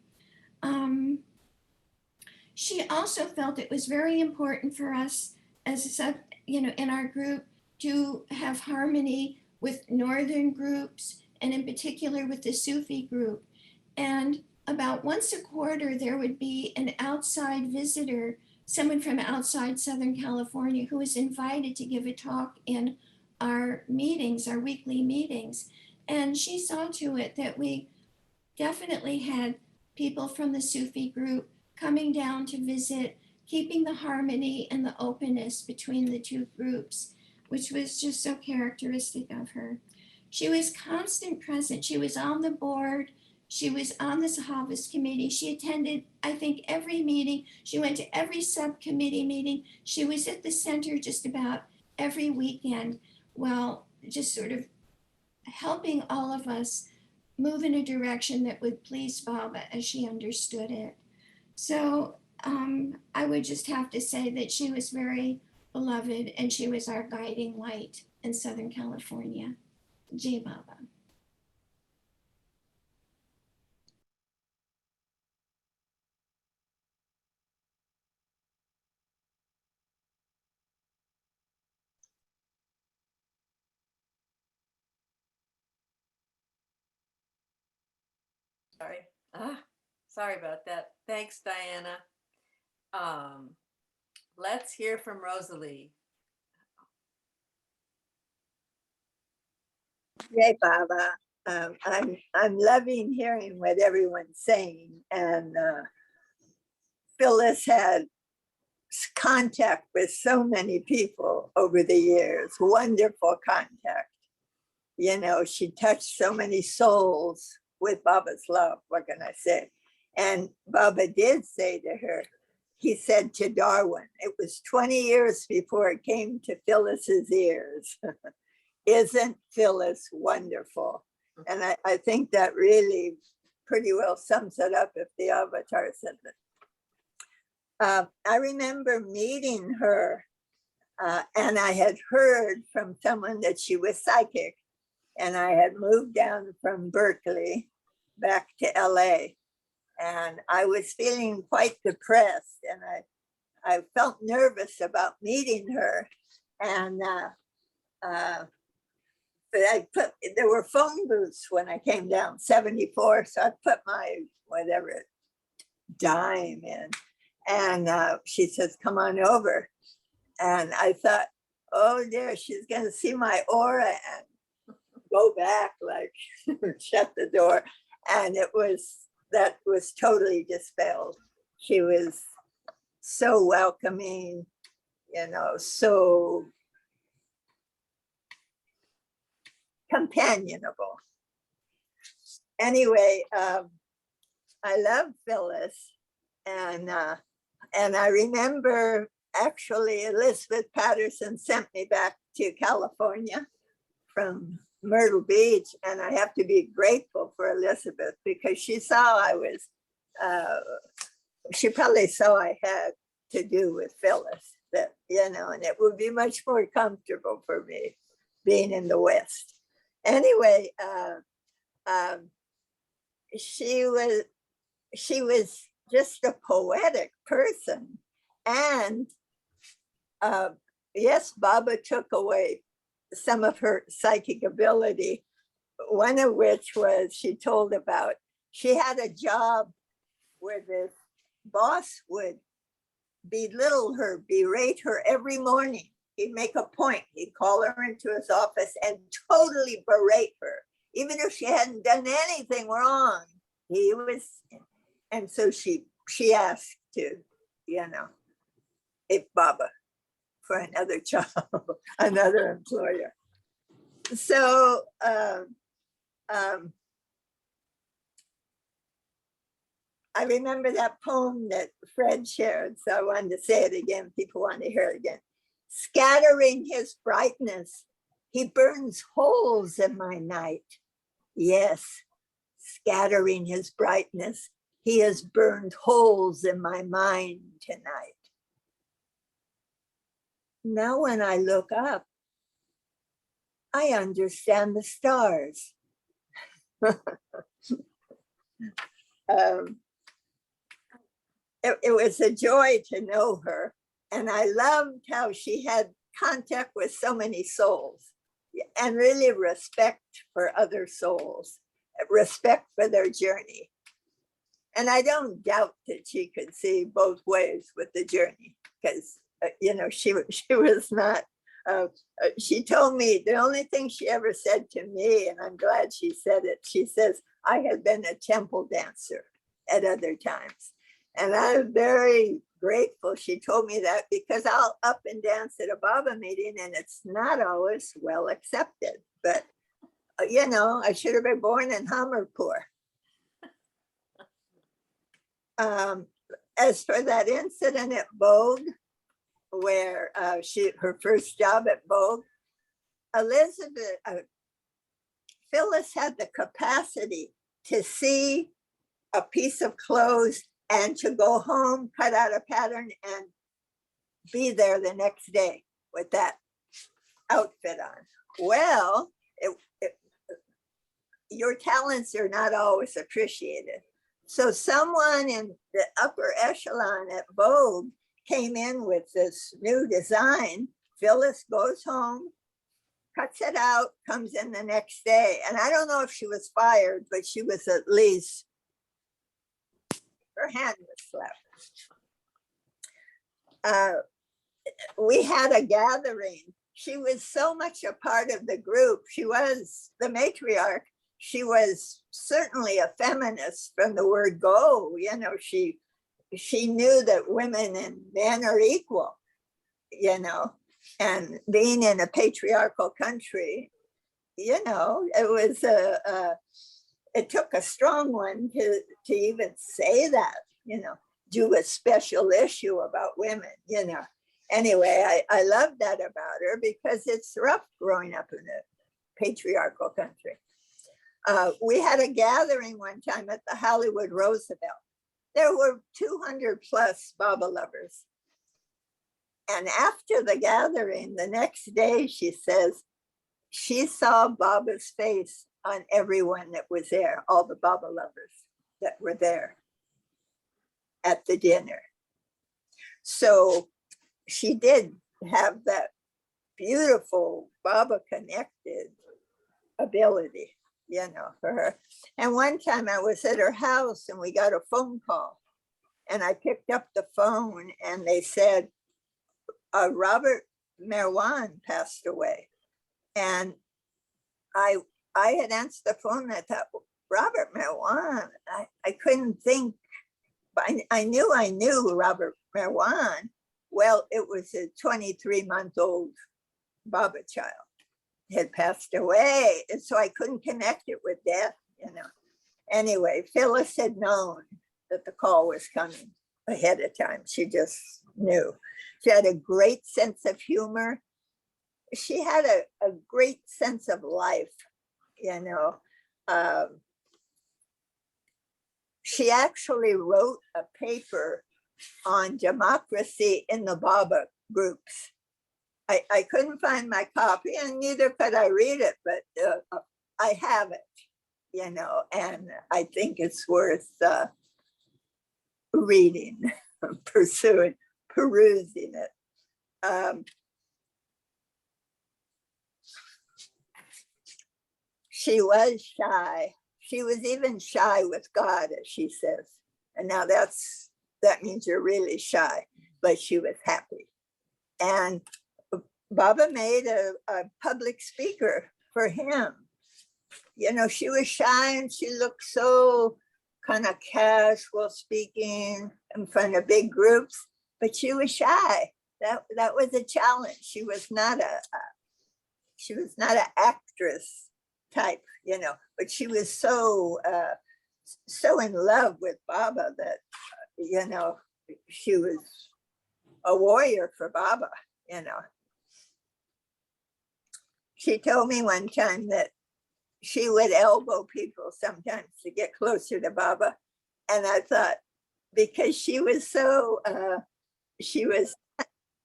She also felt it was very important for us as in our group to have harmony with Northern groups, and in particular with the Sufi group. And about once a quarter, there would be an outside visitor, someone from outside Southern California, who was invited to give a talk in our meetings, our weekly meetings. And she saw to it that we definitely had people from the Sufi group coming down to visit, keeping the harmony and the openness between the two groups, which was just so characteristic of her. She was constant present. She was on the board. She was on the Sahavas committee. She attended, I think, every meeting. She went to every subcommittee meeting. She was at the center just about every weekend, while just sort of helping all of us move in a direction that would please Baba as she understood it. So I would just have to say that she was very beloved, and she was our guiding light in Southern California. Jai Baba. Sorry. Sorry about that. Thanks, Diana. Let's hear from Rosalie. Yay, Baba. I'm loving hearing what everyone's saying. And Phyllis had contact with so many people over the years, wonderful contact. You know, she touched so many souls with Baba's love, what can I say? And Baba did say to her, he said to Darwin, it was 20 years before it came to Phyllis's ears. Isn't Phyllis wonderful? And I think that really pretty well sums it up if the avatar said it. I remember meeting her And I had heard from someone that she was psychic, and I had moved down from Berkeley back to LA, and I was feeling quite depressed, and I felt nervous about meeting her. And but there were phone booths when I came down, 74, so I put my whatever dime in, and she says, come on over. And I thought, oh dear, she's gonna see my aura and go back, like shut the door. And that was totally dispelled. She was so welcoming, so companionable. Anyway, I love Phyllis, and I remember actually Elizabeth Patterson sent me back to California from Myrtle Beach, and I have to be grateful for Elizabeth because she saw she probably saw I had to do with Phyllis, that, and it would be much more comfortable for me being in the West. Anyway, she was just a poetic person. And yes, Baba took away some of her psychic ability, one of which was she told about, she had a job where the boss would belittle her, berate her every morning. He'd make a point, he'd call her into his office and totally berate her, even if she hadn't done anything wrong. And so she asked to, if Baba for another job, another employer. So I remember that poem that Fred shared, so I wanted to say it again. People want to hear it again. Scattering his brightness, he burns holes in my night. Yes, scattering his brightness, he has burned holes in my mind tonight. Now when I look up, I understand the stars. It was a joy to know her. And I loved how she had contact with so many souls and really respect for other souls, respect for their journey. And I don't doubt that she could see both ways with the journey because, she was not, she told me the only thing she ever said to me, and I'm glad she said it, she says, I had been a temple dancer at other times. And I'm very grateful she told me that because I'll up and dance at a Baba meeting and it's not always well accepted. But, I should have been born in Hamirpur. As for that incident at Vogue, where her first job at Vogue, Phyllis had the capacity to see a piece of clothes and to go home, cut out a pattern and be there the next day with that outfit on. Well, your talents are not always appreciated. So someone in the upper echelon at Vogue came in with this new design. Phyllis goes home, cuts it out, comes in the next day. And I don't know if she was fired, but she was at least, her hand was slapped. We had a gathering. She was so much a part of the group. She was the matriarch. She was certainly a feminist from the word go. She knew that women and men are equal, and being in a patriarchal country, it was it took a strong one to even say that, do a special issue about women, Anyway, I love that about her because it's rough growing up in a patriarchal country. We had a gathering one time at the Hollywood Roosevelt. There were 200 plus Baba lovers. And after the gathering, the next day, she says, she saw Baba's face on everyone that was there, all the Baba lovers that were there at the dinner. So she did have that beautiful Baba connected ability, for her. And one time I was at her house and we got a phone call, and I picked up the phone and they said, Robert Merwan passed away. And I had answered the phone and I thought, Robert Merwan, I couldn't think, but I knew Robert Merwan. Well, it was a 23-month-old Baba child had passed away. And so I couldn't connect it with death, Anyway, Phyllis had known that the call was coming ahead of time. She just knew. She had a great sense of humor. She had a great sense of life, She actually wrote a paper on democracy in the Baba groups. I couldn't find my copy, and neither could I read it, but I have it, and I think it's worth reading, perusing it. She was shy. She was even shy with God, as she says. And now that means you're really shy, but she was happy. And Baba made a public speaker for him. She was shy and she looked so kind of casual speaking in front of big groups, but she was shy. That was a challenge. She was not an actress type, but she was so in love with Baba that, she was a warrior for Baba, She told me one time that she would elbow people sometimes to get closer to Baba. And I thought, because she was she was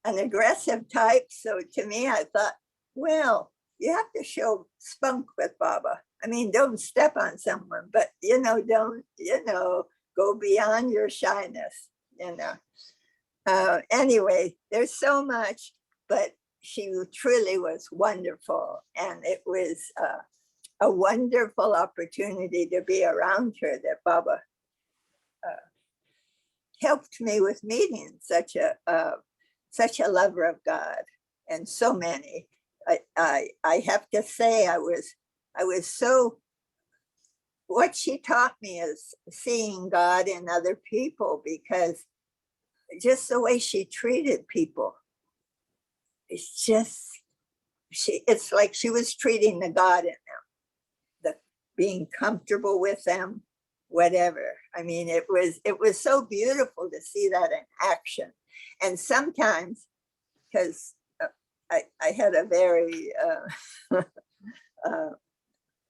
an aggressive type. So to me, I thought, well, you have to show spunk with Baba. I mean, don't step on someone, but, don't, go beyond your shyness, Anyway, there's so much, but she truly was wonderful. And it was a wonderful opportunity to be around her, that Baba helped me with meeting such a lover of God, and so many. I have to say, I was so, what she taught me is seeing God in other people, because just the way she treated people, it's like she was treating the God in them, being comfortable with them, whatever. I mean, it was so beautiful to see that in action. And sometimes, because I had a very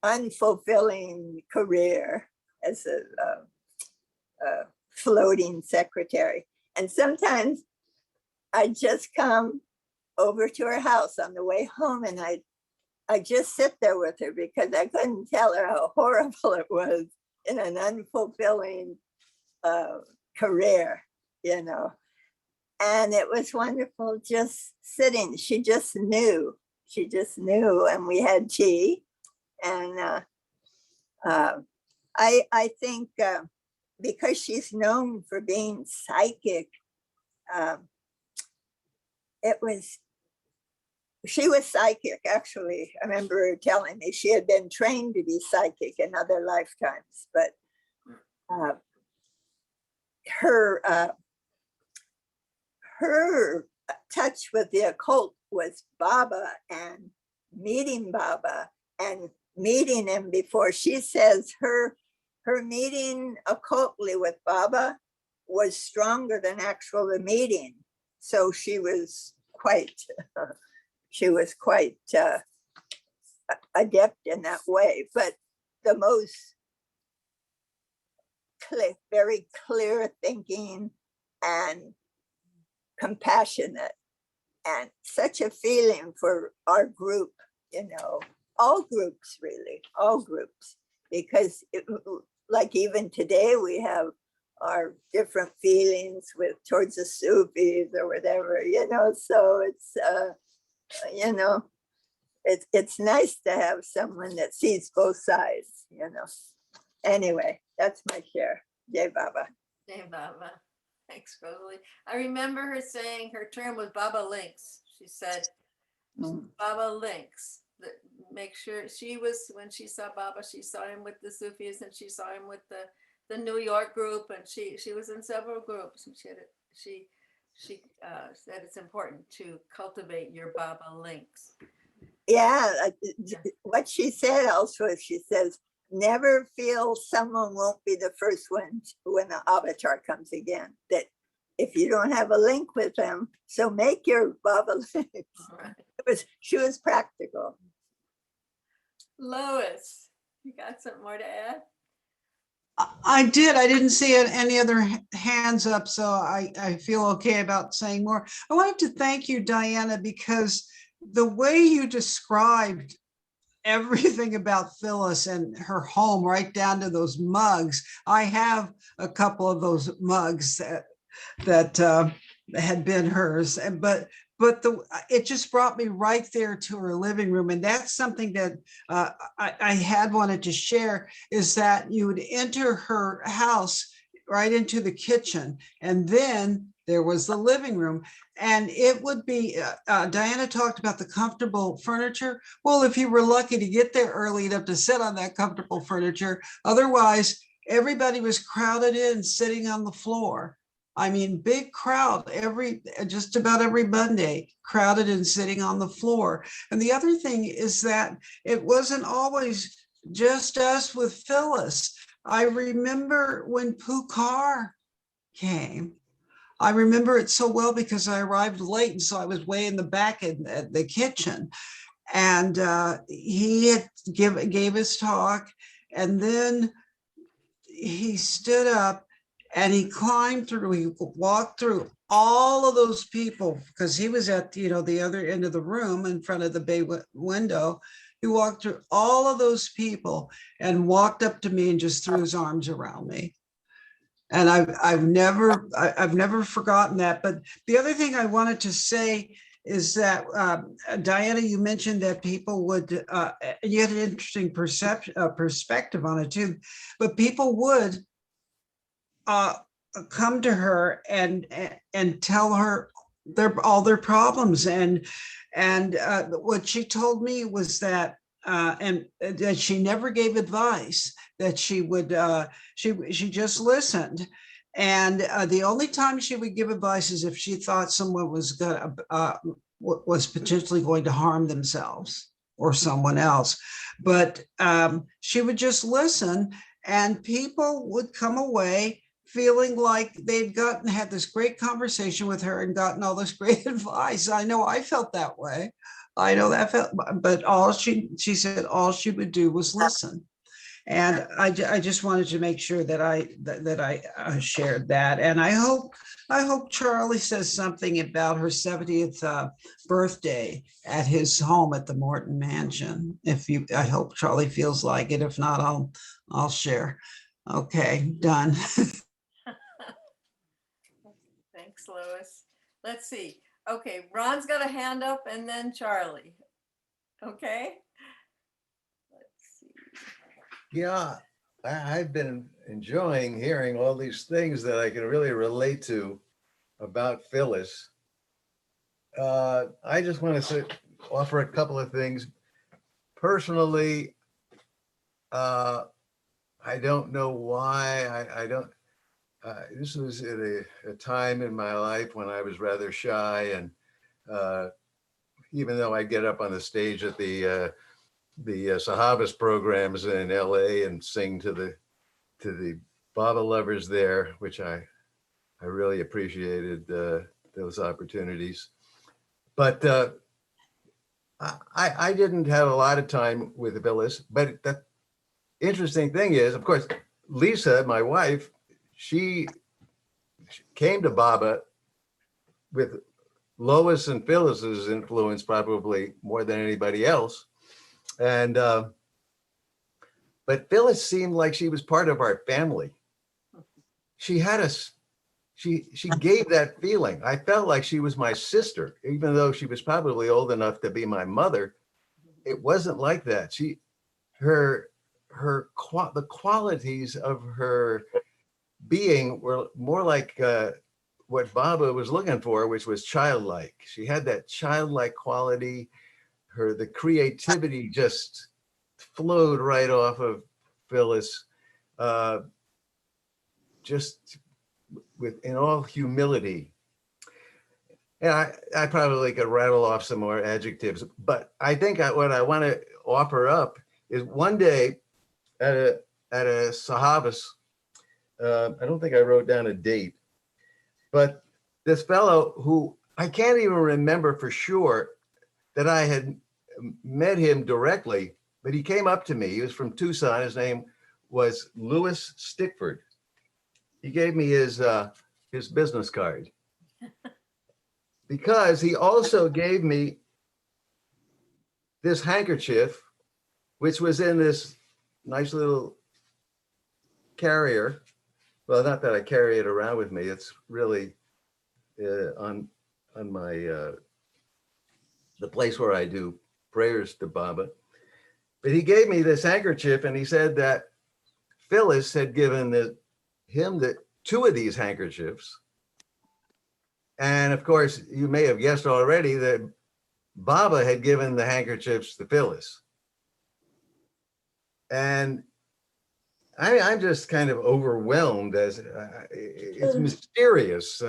unfulfilling career as a floating secretary. And sometimes I'd just come over to her house on the way home, and I'd just sit there with her, because I couldn't tell her how horrible it was in an unfulfilling career, And it was wonderful just sitting. She just knew, and we had tea. And I think because she's known for being psychic, she was psychic, actually. I remember her telling me she had been trained to be psychic in other lifetimes, but her touch with the occult was Baba, and meeting Baba and meeting him before. She says her meeting occultly with Baba was stronger than actual meeting. So she was quite adept in that way. But the most very clear thinking and compassionate and such a feeling for our group, all groups really, all groups, because like even today we have our different feelings towards the Sufis or whatever, so it's nice to have someone that sees both sides. Anyway, that's my share. Jai Baba. Jai Baba. Thanks, Rosalie. I remember her saying her term was Baba Links. She said, Baba Links. Make sure when she saw Baba, she saw him with the Sufis and she saw him with the New York group, and she was in several groups. And she said it's important to cultivate your Baba Links. Yeah, what she said also is she says, never feel someone won't be the first one when the avatar comes again, that if you don't have a link with them, so make your Baba links. Right. She was practical. Lois, you got something more to add? I did. I didn't see any other hands up, so I feel okay about saying more. I wanted to thank you, Diana, because the way you described everything about Phyllis and her home, right down to those mugs. I have a couple of those mugs that had been hers, but it just brought me right there to her living room. And that's something that I had wanted to share, is that you would enter her house right into the kitchen, and then there was the living room. And it would be, Diana talked about the comfortable furniture. Well, if you were lucky to get there early enough to sit on that comfortable furniture, otherwise everybody was crowded in, sitting on the floor. I mean, big crowd just about every Monday, crowded and sitting on the floor. And the other thing is that it wasn't always just us with Phyllis. I remember when Pukar came. I remember it so well because I arrived late, and so I was way in the back in the kitchen. And he had gave his talk, and then he stood up and he walked through all of those people, because he was at the other end of the room in front of the bay window. He walked through all of those people and walked up to me and just threw his arms around me. And I've never forgotten that. But the other thing I wanted to say is that, Diana, you mentioned that people would, you had an interesting perspective on it too, but people would come to her and tell her all their problems. And what she told me was that, and that she never gave advice, that she would, she just listened. And the only time she would give advice is if she thought someone was potentially going to harm themselves or someone else. But she would just listen, and people would come away feeling like they'd had this great conversation with her and gotten all this great advice. I know I felt that way. I know that felt, but she said all she would do was listen. And I just wanted to make sure that I shared that. And I hope Charlie says something about her 70th birthday at his home at the Morton Mansion. I hope Charlie feels like it. If not, I'll share. Okay, done. Thanks, Lois. Let's see. Okay, Ron's got a hand up, and then Charlie. Okay. Let's see. Yeah, I've been enjoying hearing all these things that I can really relate to about Phyllis. I just want to offer a couple of things. Personally, I don't know why I don't. This was at a time in my life when I was rather shy, and even though I get up on the stage at the Sahabas programs in LA and sing to the Baba lovers there, which I really appreciated those opportunities. But I didn't have a lot of time with Phyllis. But the interesting thing is, of course, Lisa, my wife, she came to Baba with Lois and Phyllis's influence probably more than anybody else. And, but Phyllis seemed like she was part of our family. She had us, she gave that feeling. I felt like she was my sister, even though she was probably old enough to be my mother. It wasn't like that. The qualities of her being were more like what Baba was looking for, which was childlike. She had that childlike quality. The creativity just flowed right off of Phyllis, just in all humility. And I probably could rattle off some more adjectives, but I think what I want to offer up is one day at a Sahabas, I don't think I wrote down a date, but this fellow who I can't even remember for sure that I had met him directly, but he came up to me. He was from Tucson. His name was Louis Stickford. He gave me his business card because he also gave me this handkerchief, which was in this nice little carrier. Well, not that I carry it around with me. It's really on my the place where I do prayers to Baba. But he gave me this handkerchief, and he said that Phyllis had given him two of these handkerchiefs. And of course, you may have guessed already that Baba had given the handkerchiefs to Phyllis. And I'm just kind of overwhelmed as it's mysterious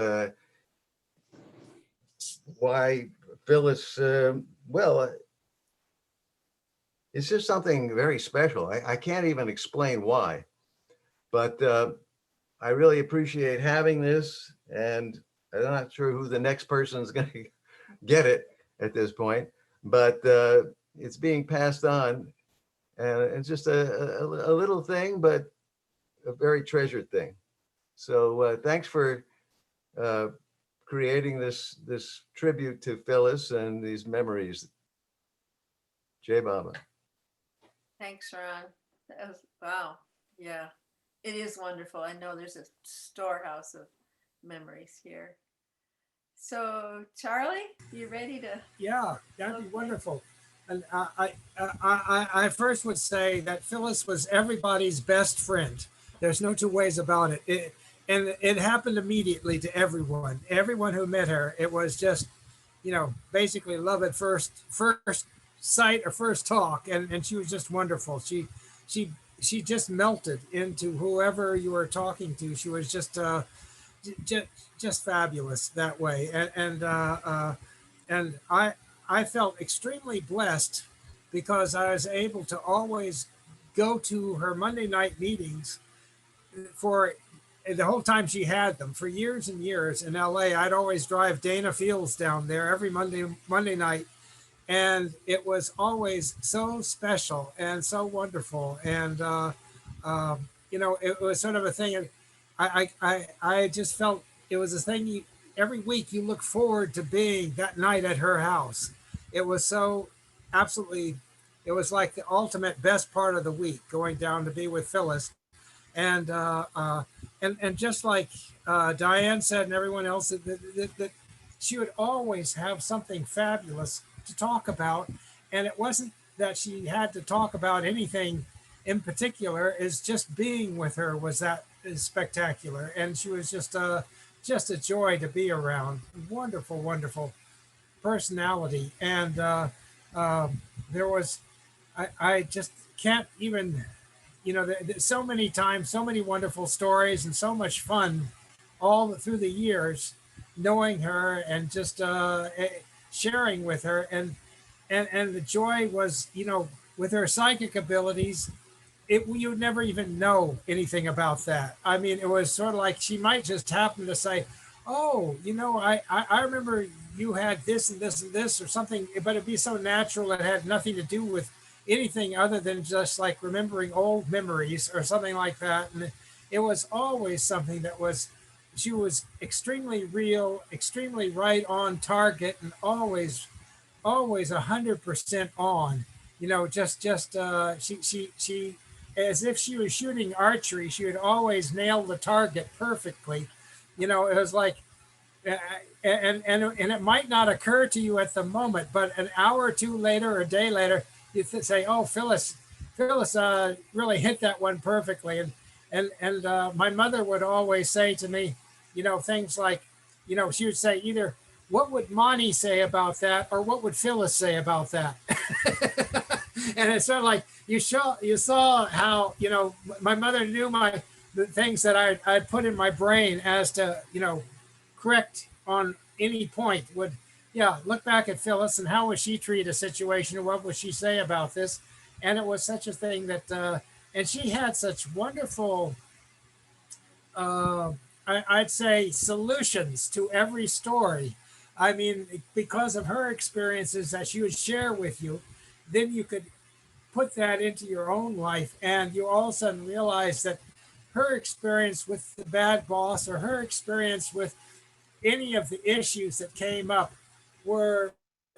why Phyllis, well, it's just something very special. I can't even explain why, but I really appreciate having this, and I'm not sure who the next person is going to get it at this point, but it's being passed on. And it's just a little thing, but a very treasured thing. So thanks for creating this tribute to Phyllis and these memories. Jai Baba. Thanks, Ron. That was, wow. Yeah, it is wonderful. I know there's a storehouse of memories here. So Charlie, you ready to? Yeah, that'd be wonderful. And I first would say that Phyllis was everybody's best friend. There's no two ways about it. And it happened immediately to everyone. Everyone who met her, it was just, basically love at first sight or first talk. And she was just wonderful. She just melted into whoever you were talking to. She was just fabulous that way. And I felt extremely blessed because I was able to always go to her Monday night meetings for the whole time she had them for years and years in LA. I'd always drive Dana Fields down there every Monday night. And it was always so special and so wonderful. And, it was sort of a thing. I just felt it was a thing every week you look forward to being that night at her house. It was so absolutely, it was like the ultimate best part of the week, going down to be with Phyllis. And just like Diane said and everyone else, that she would always have something fabulous to talk about. And it wasn't that she had to talk about anything in particular, is just being with her was spectacular. And she was just a joy to be around. Wonderful, wonderful personality. And there was, I just can't even, so many times, so many wonderful stories and so much fun all through the years, knowing her and just sharing with her. And the joy was, with her psychic abilities, you'd never even know anything about that. I mean, it was sort of like she might just happen to say, oh, I remember you had this and this and this or something, but it'd be so natural. It had nothing to do with anything other than just like remembering old memories or something like that. And it was always something that was she was extremely real, extremely right on target, and always 100% on. She as if she was shooting archery. She would always nail the target perfectly. It was like, and it might not occur to you at the moment, but an hour or two later, or a day later, you say, "Oh, Phyllis really hit that one perfectly." And my mother would always say to me, things like, she would say either, "What would Monty say about that?" or "What would Phyllis say about that?" And it's sort of like you saw how my mother knew the things that I'd put in my brain as to correct on any point. Would look back at Phyllis and how would she treat a situation, or what would she say about this? And it was such a thing that and she had such wonderful I'd say solutions to every story. I mean, because of her experiences that she would share with you, then you could put that into your own life, and you all of a sudden realize that her experience with the bad boss, or her experience with any of the issues that came up, were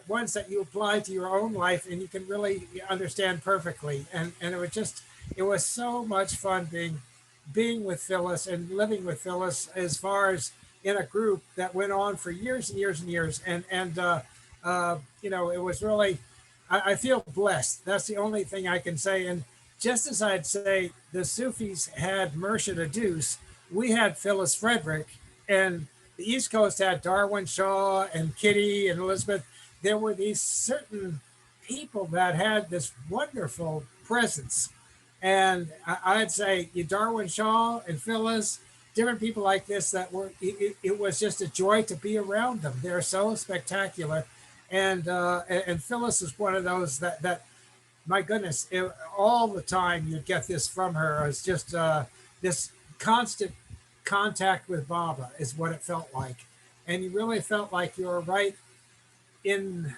ones that you apply to your own life, and you can really understand perfectly. And it was so much fun being with Phyllis and living with Phyllis, as far as in a group that went on for years and years and years. It was really, I feel blessed. That's the only thing I can say. And just as I'd say the Sufis had Murshid Adus, we had Phyllis Frederick, and the East Coast had Darwin Shaw and Kitty and Elizabeth. There were these certain people that had this wonderful presence. And I'd say Darwin Shaw and Phyllis, different people like this that were, it was just a joy to be around them. They're so spectacular. And Phyllis is one of those that my goodness, all the time you'd get this from her. It's just this constant contact with Baba is what it felt like. And you really felt like you were right in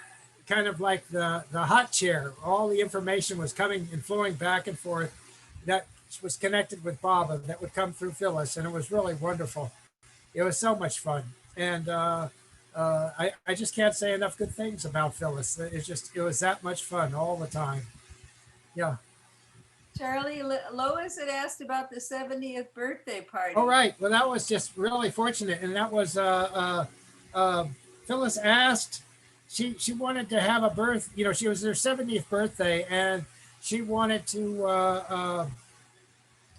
kind of like the hot chair. All the information was coming and flowing back and forth that was connected with Baba, that would come through Phyllis. And it was really wonderful. It was so much fun. And I just can't say enough good things about Phyllis. It was that much fun all the time. Yeah. Charlie, Lois had asked about the 70th birthday party. All right. Well, that was just really fortunate. And that was Phyllis asked, she wanted to have a she was her 70th birthday, and she wanted to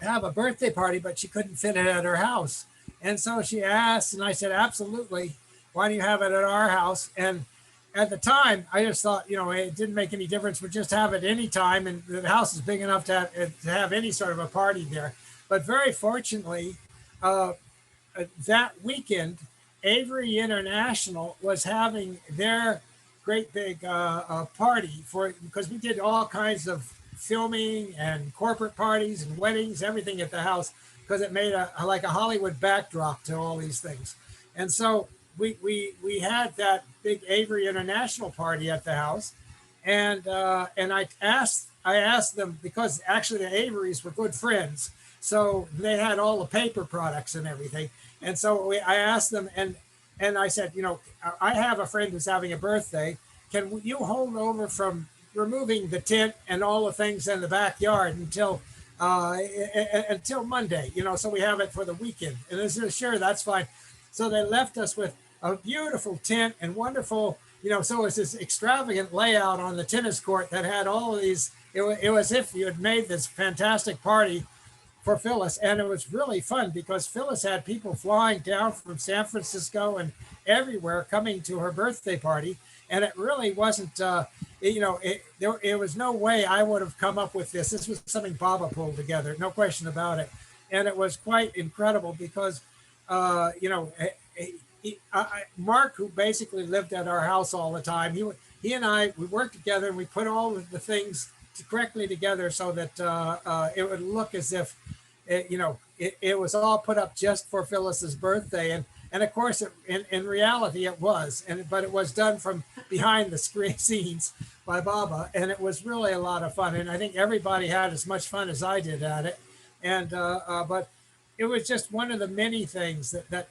have a birthday party, but she couldn't fit it at her house. And so she asked, and I said, absolutely. Why don't you have it at our house? And at the time, I just thought, it didn't make any difference. We'd just have it any time, and the house is big enough to have any sort of a party there. But very fortunately, that weekend, Avery International was having their great big party because we did all kinds of filming and corporate parties and weddings, everything at the house, because it made like a Hollywood backdrop to all these things. And so we had that big Avery International party at the house, and I asked them, because actually the Averys were good friends, so they had all the paper products and everything. And so I asked them, and I said, I have a friend who's having a birthday. Can you hold over from removing the tent and all the things in the backyard until Monday? So we have it for the weekend. And they said, sure, that's fine. So they left us with a beautiful tent and wonderful, so it was this extravagant layout on the tennis court that had all of these. It was as if you had made this fantastic party for Phyllis. And it was really fun because Phyllis had people flying down from San Francisco and everywhere coming to her birthday party. And it really wasn't, there was no way I would have come up with this. This was something Baba pulled together, no question about it. And it was quite incredible because, Mark, who basically lived at our house all the time, he and I, we worked together and we put all of the things correctly together so that it would look as if, it was all put up just for Phyllis's birthday. And of course, in reality, it was. But it was done from behind the screen scenes by Baba. And it was really a lot of fun. And I think everybody had as much fun as I did at it. And but it was just one of the many things that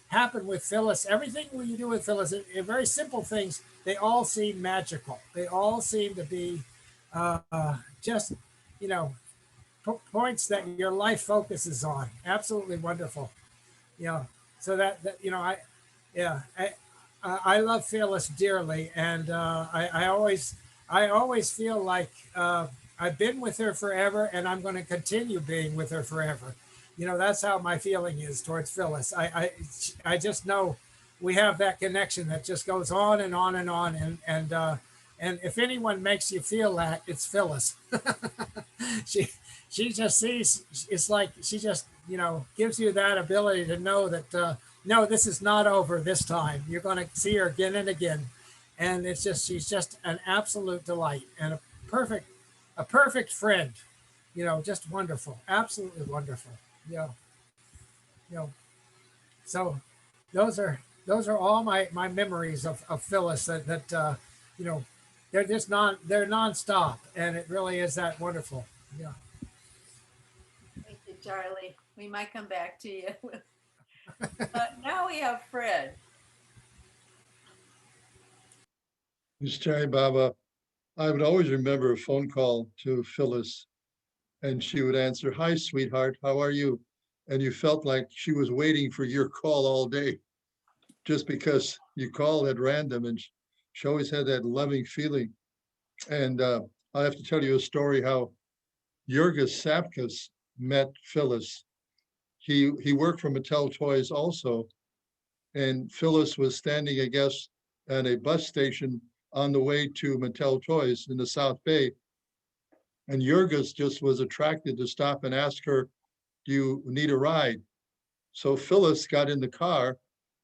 happened with Phyllis. Everything you do with Phyllis, very simple things, they all seem magical. They all seem to be just, you know, points that your life focuses on. Absolutely wonderful. So that yeah, I love Phyllis dearly, and I always feel like I've been with her forever, and I'm going to continue being with her forever. That's how my feeling is towards Phyllis. I just know we have that connection that just goes on and on and on, and if anyone makes you feel that, it's Phyllis. she she just sees, it's like she just gives you that ability to know that no, this is not over this time. You're going to see her again and again, and she's just an absolute delight and a perfect friend. Just wonderful, absolutely wonderful. Yeah, you know. So those are all my memories of Phyllis that you know they're nonstop, and it really is that wonderful. Yeah. Thank you, Charlie. We might come back to you. Now we have Fred. Miss Cherry Baba, I would always remember a phone call to Phyllis, and she would answer, "Hi, sweetheart, how are you?" And you felt like she was waiting for your call all day, just because you called at random, and she always had that loving feeling. And I have to tell you a story how Jurgis Sapkus met Phyllis. He worked for Mattel Toys also, and Phyllis was standing, I guess, at a bus station on the way to Mattel Toys in the South Bay. And Jurgis just was attracted to stop and ask her, "Do you need a ride?" So Phyllis got in the car,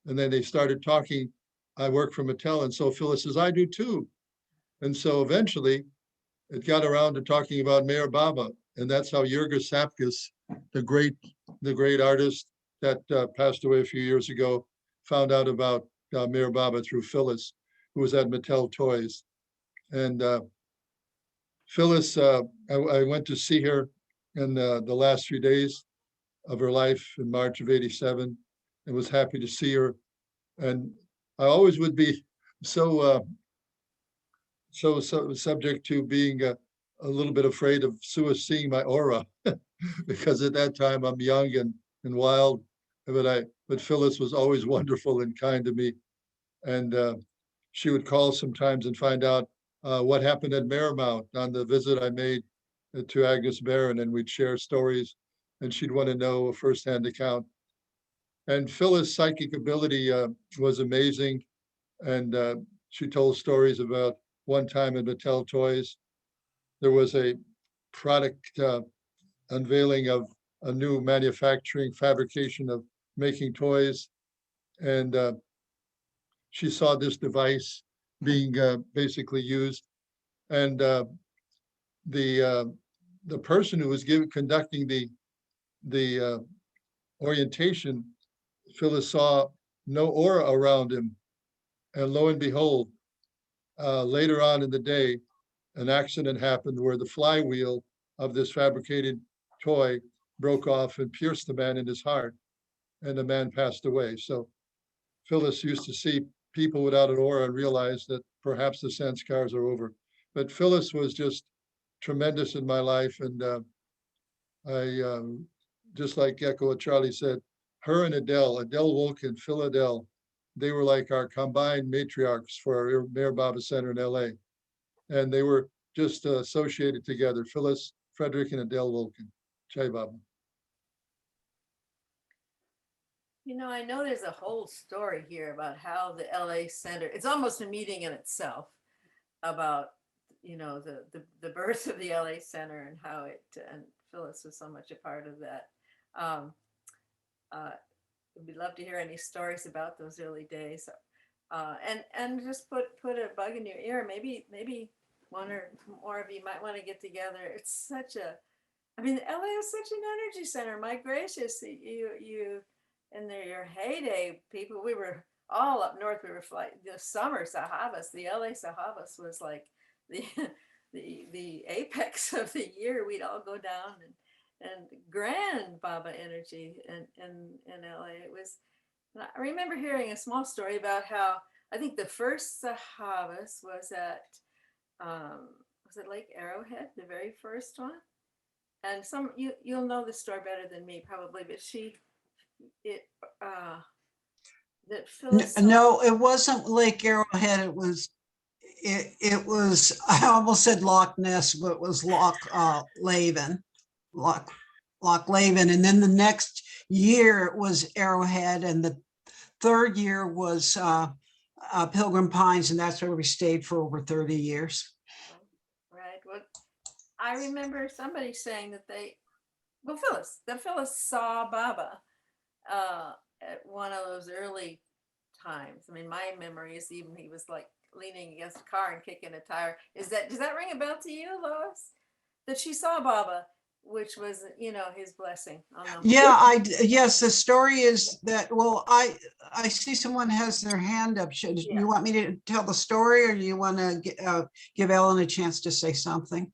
and then they started talking. "I work for Mattel." And so Phyllis says, "I do too." And so eventually it got around to talking about Mayor Baba. And that's how Jurgis Sapkus, the great artist that passed away a few years ago, found out about Mayor Baba through Phyllis, who was at Mattel Toys. And Phyllis, I went to see her in the last few days of her life in March of '87, and was happy to see her. And I always would be so subject to being a little bit afraid of seeing my aura, because at that time I'm young and wild. But Phyllis was always wonderful and kind to me, and she would call sometimes and find out what happened at Marymount on the visit I made to Agnes Barron, and we'd share stories, and she'd want to know a firsthand account. And Phyllis' psychic ability was amazing, and she told stories about one time at Mattel Toys. There was a product unveiling of a new manufacturing fabrication of making toys, and she saw this device being basically used, and the person who was conducting the orientation, Phyllis saw no aura around him, and lo and behold, later on in the day, an accident happened where the flywheel of this fabricated toy broke off and pierced the man in his heart, and the man passed away. So Phyllis used to see people without an aura and realize that perhaps the sanskars are over. But Phyllis was just tremendous in my life, and I just like echo what Charlie said, her and Adele Wolkin, Phil Adele, they were like our combined matriarchs for our Mayor Baba Center in LA. And they were just associated together, Phyllis, Frederick, and Adele Wolkin. Jai Baba. I know there's a whole story here about how the LA Center, it's almost a meeting in itself about, the birth of the LA Center and how and Phyllis was so much a part of that. We'd love to hear any stories about those early days. And just put a bug in your ear. Maybe one or more of you might want to get together. It's LA is such an energy center. My gracious, you in your heyday, people, we were all up north. We were like the summer Sahavas. The LA Sahavas was like the apex of the year. We'd all go down and grand Baba energy in LA. It was, I remember hearing a small story about how I think the first Sahabas was at, was it Lake Arrowhead, the very first one? And you'll know the story better than me probably, but that Phyllis. No, it wasn't Lake Arrowhead. It was, I almost said Loch Ness, but it was Loch Laven. Loch Laven. And then the next year it was Arrowhead, and the third year was Pilgrim Pines, and that's where we stayed for over 30 years. Right. Well, I remember somebody saying that Phyllis saw Baba at one of those early times. I mean, my memory is even he was like leaning against a car and kicking a tire. Does that ring a bell to you, Lois? That she saw Baba, which was, his blessing on them. Yeah, yes, the story is that, well, I see someone has their hand up. You want me to tell the story, or do you want to give Ellen a chance to say something?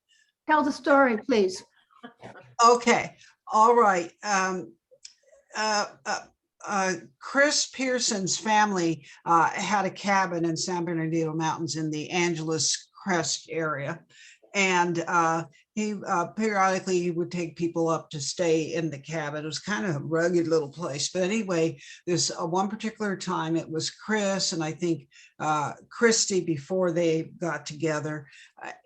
Tell the story, please. Okay, all right. Chris Pearson's family had a cabin in San Bernardino Mountains in the Angeles Crest area. And he periodically would take people up to stay in the cabin. It was kind of a rugged little place. But anyway, this one particular time it was Chris and I think Christy before they got together,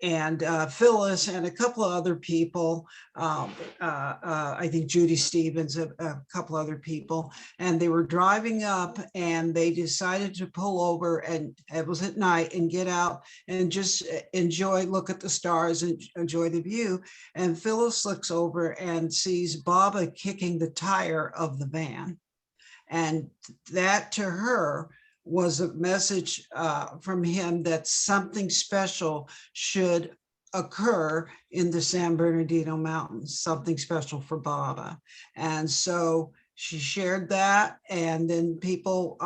and Phyllis and a couple of other people. I think Judy Stevens, a couple other people, and they were driving up and they decided to pull over, and it was at night, and get out and just look at the stars and enjoy the view. And Phyllis looks over and sees Baba kicking the tire of the van. And that to her was a message from him that something special should occur in the San Bernardino Mountains, something special for Baba. And so she shared that, and then people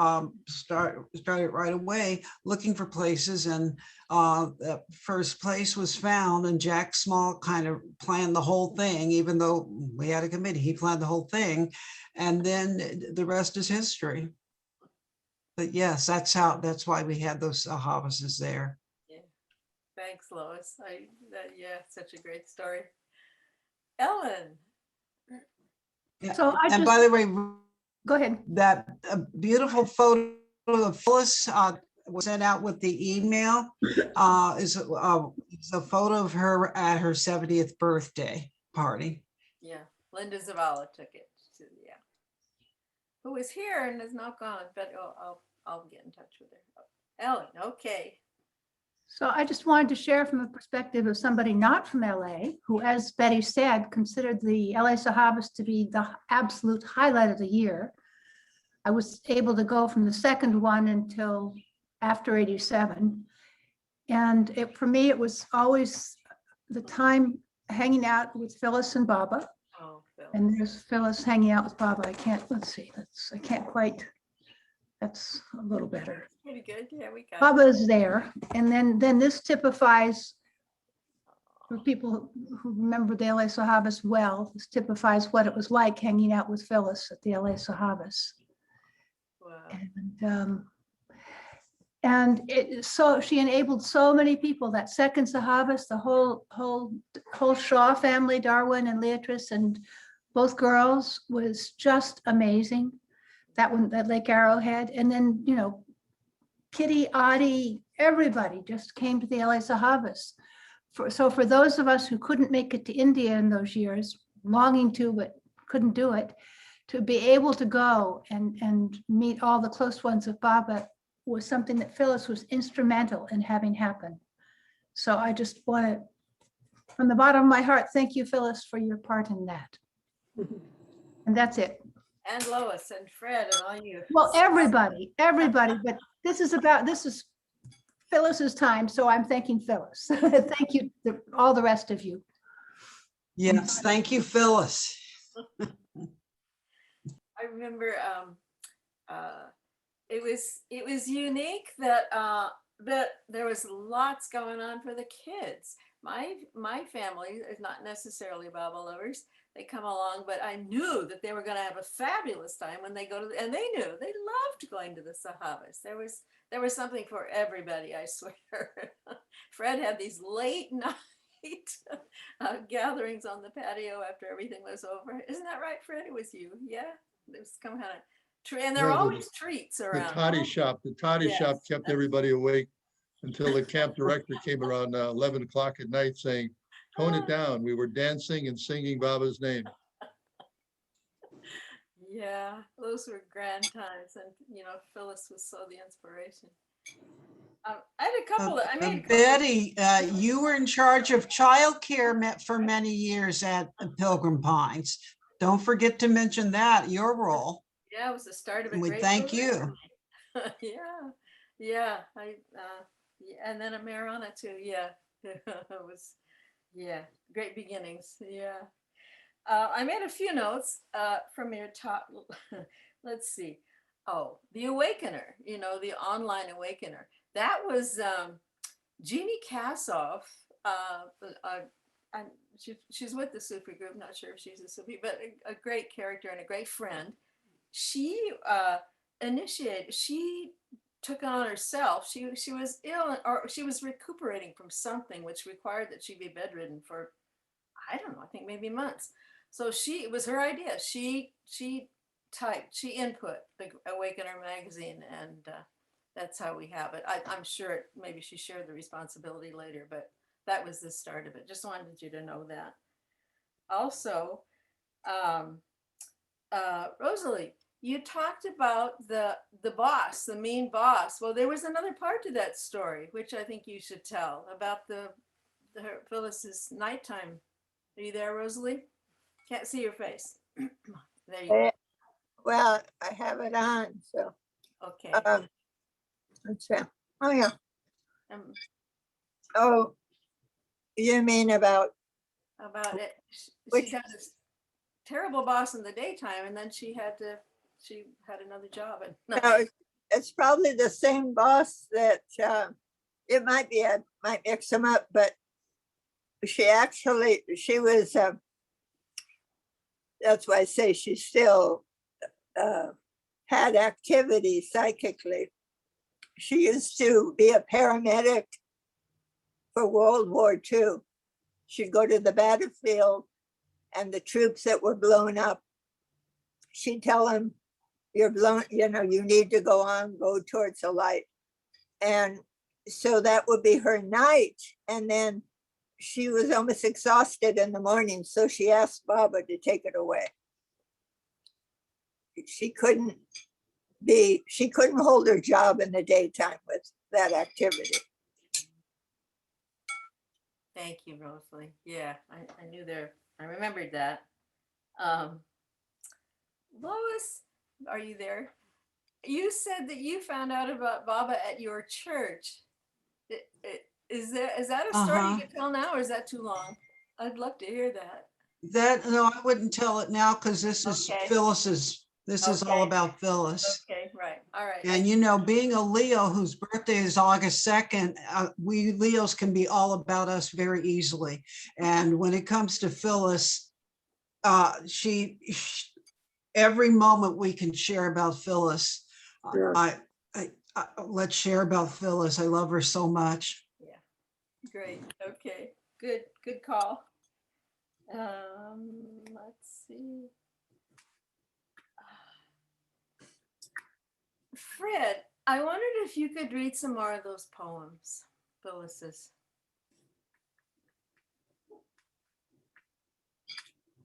started right away looking for places, and the first place was found, and Jack Small kind of planned the whole thing. Even though we had a committee, he planned the whole thing, and then the rest is history. But yes, that's why we had those Havases there. Yeah. Thanks, Lois. Such a great story. Ellen. Yeah. So And by the way, go ahead. That beautiful photo of Phyllis was sent out with the email. Is a photo of her at her 70th birthday party. Yeah, Linda Zavala took it. Who is here and is now gone, but I'll get in touch with her. Ellen, okay. So I just wanted to share from the perspective of somebody not from LA, who, as Betty said, considered the LA Sahabas to be the absolute highlight of the year. I was able to go from the second one until after 87. And for me, it was always the time hanging out with Phyllis and Baba. Oh, Phyllis. And there's Phyllis hanging out with Baba. I can't quite, that's a little better. Pretty good. Yeah, we got Baba is there. And then this typifies, for people who remember the LA Sahabas well, this typifies what it was like hanging out with Phyllis at the LA Sahabas. Wow. And so she enabled so many people. That second Sahabas, the whole Shaw family, Darwin and Leatrice, and both girls, was just amazing. That one, that Lake Arrowhead, and then Kitty, Audie, everybody just came to the LA Sahabas. So for those of us who couldn't make it to India in those years, longing to but couldn't do it, to be able to go and meet all the close ones of Baba was something that Phyllis was instrumental in having happen. So I just want to, from the bottom of my heart, thank you, Phyllis, for your part in that. And that's it. And Lois and Fred and all you. Well, everybody, but this is Phyllis's time, so I'm thanking Phyllis. Thank you, all the rest of you. Yes, thank you, Phyllis. I remember it was unique that there was lots going on for the kids. my family is not necessarily Baba lovers. They come along, but I knew that they were going to have a fabulous time when they go to, and they knew they loved going to the Sahabas. There was something for everybody, I swear. Fred had these late night gatherings on the patio after everything was over. Isn't that right, Fred? It was you. Yeah. There's some kind of tree, and there are Yeah, always treats the around. toddy shop, the toddy shop Yes, kept everybody awake until the camp director came around 11 o'clock at night saying, tone it down. We were dancing and singing Baba's name. Yeah, those were grand times, and Phyllis was so the inspiration. I had a couple. I made a couple. Betty, you were in charge of childcare for many years at Pilgrim Pines. Don't forget to mention that, your role. Yeah, it was the start of a And we great thank program. you. Yeah. And then at Marana too. Yeah, it was, great beginnings. Yeah. I made a few notes from your talk. Let's see. Oh, the Awakener, the online Awakener. That was Jeannie Kassoff. She's with the Sufi group. Not sure if she's a Sufi, but a great character and a great friend. She she took on herself. She was ill, or she was recuperating from something which required that she be bedridden for, I don't know, I think maybe months. So it was her idea. She input the Awakener magazine, and that's how we have it. I'm sure maybe she shared the responsibility later, but that was the start of it. Just wanted you to know that. Also, Rosalie, you talked about the boss, the mean boss. Well, there was another part to that story, which I think you should tell, about Phyllis's nighttime. Are you there, Rosalie? Can't see your face. There you go. Well, I have it on, so. Okay. Let's see. Oh, yeah. Um, Oh, you mean about it. Which- She had this terrible boss in the daytime, and then she had another job at no, night. it's probably the same boss that it might be, I might mix them up, but she was, that's why I say she still had activity psychically. She used to be a paramedic for World War II. She'd go to the battlefield, and the troops that were blown up, she'd tell them, you're blown, you need to go towards the light. And so that would be her night. And then she was almost exhausted in the morning, so she asked Baba to take it away. She couldn't hold her job in the daytime with that activity. Thank you, Rosalie. Yeah, I knew I remembered that. Lois, are you there? You said that you found out about Baba at your church. Is that a story you can tell now, or is that too long? I'd love to hear that. No, I wouldn't tell it now because this is Okay. Phyllis's. This is all Okay. about Phyllis. Okay, right. All right. And being a Leo whose birthday is August 2nd, we Leos can be all about us very easily. And when it comes to Phyllis, every moment we can share about Phyllis. Sure. Let's share about Phyllis. I love her so much. Yeah, great. Okay, good call. Let's see. Fred, I wondered if you could read some more of those poems, Phyllis's.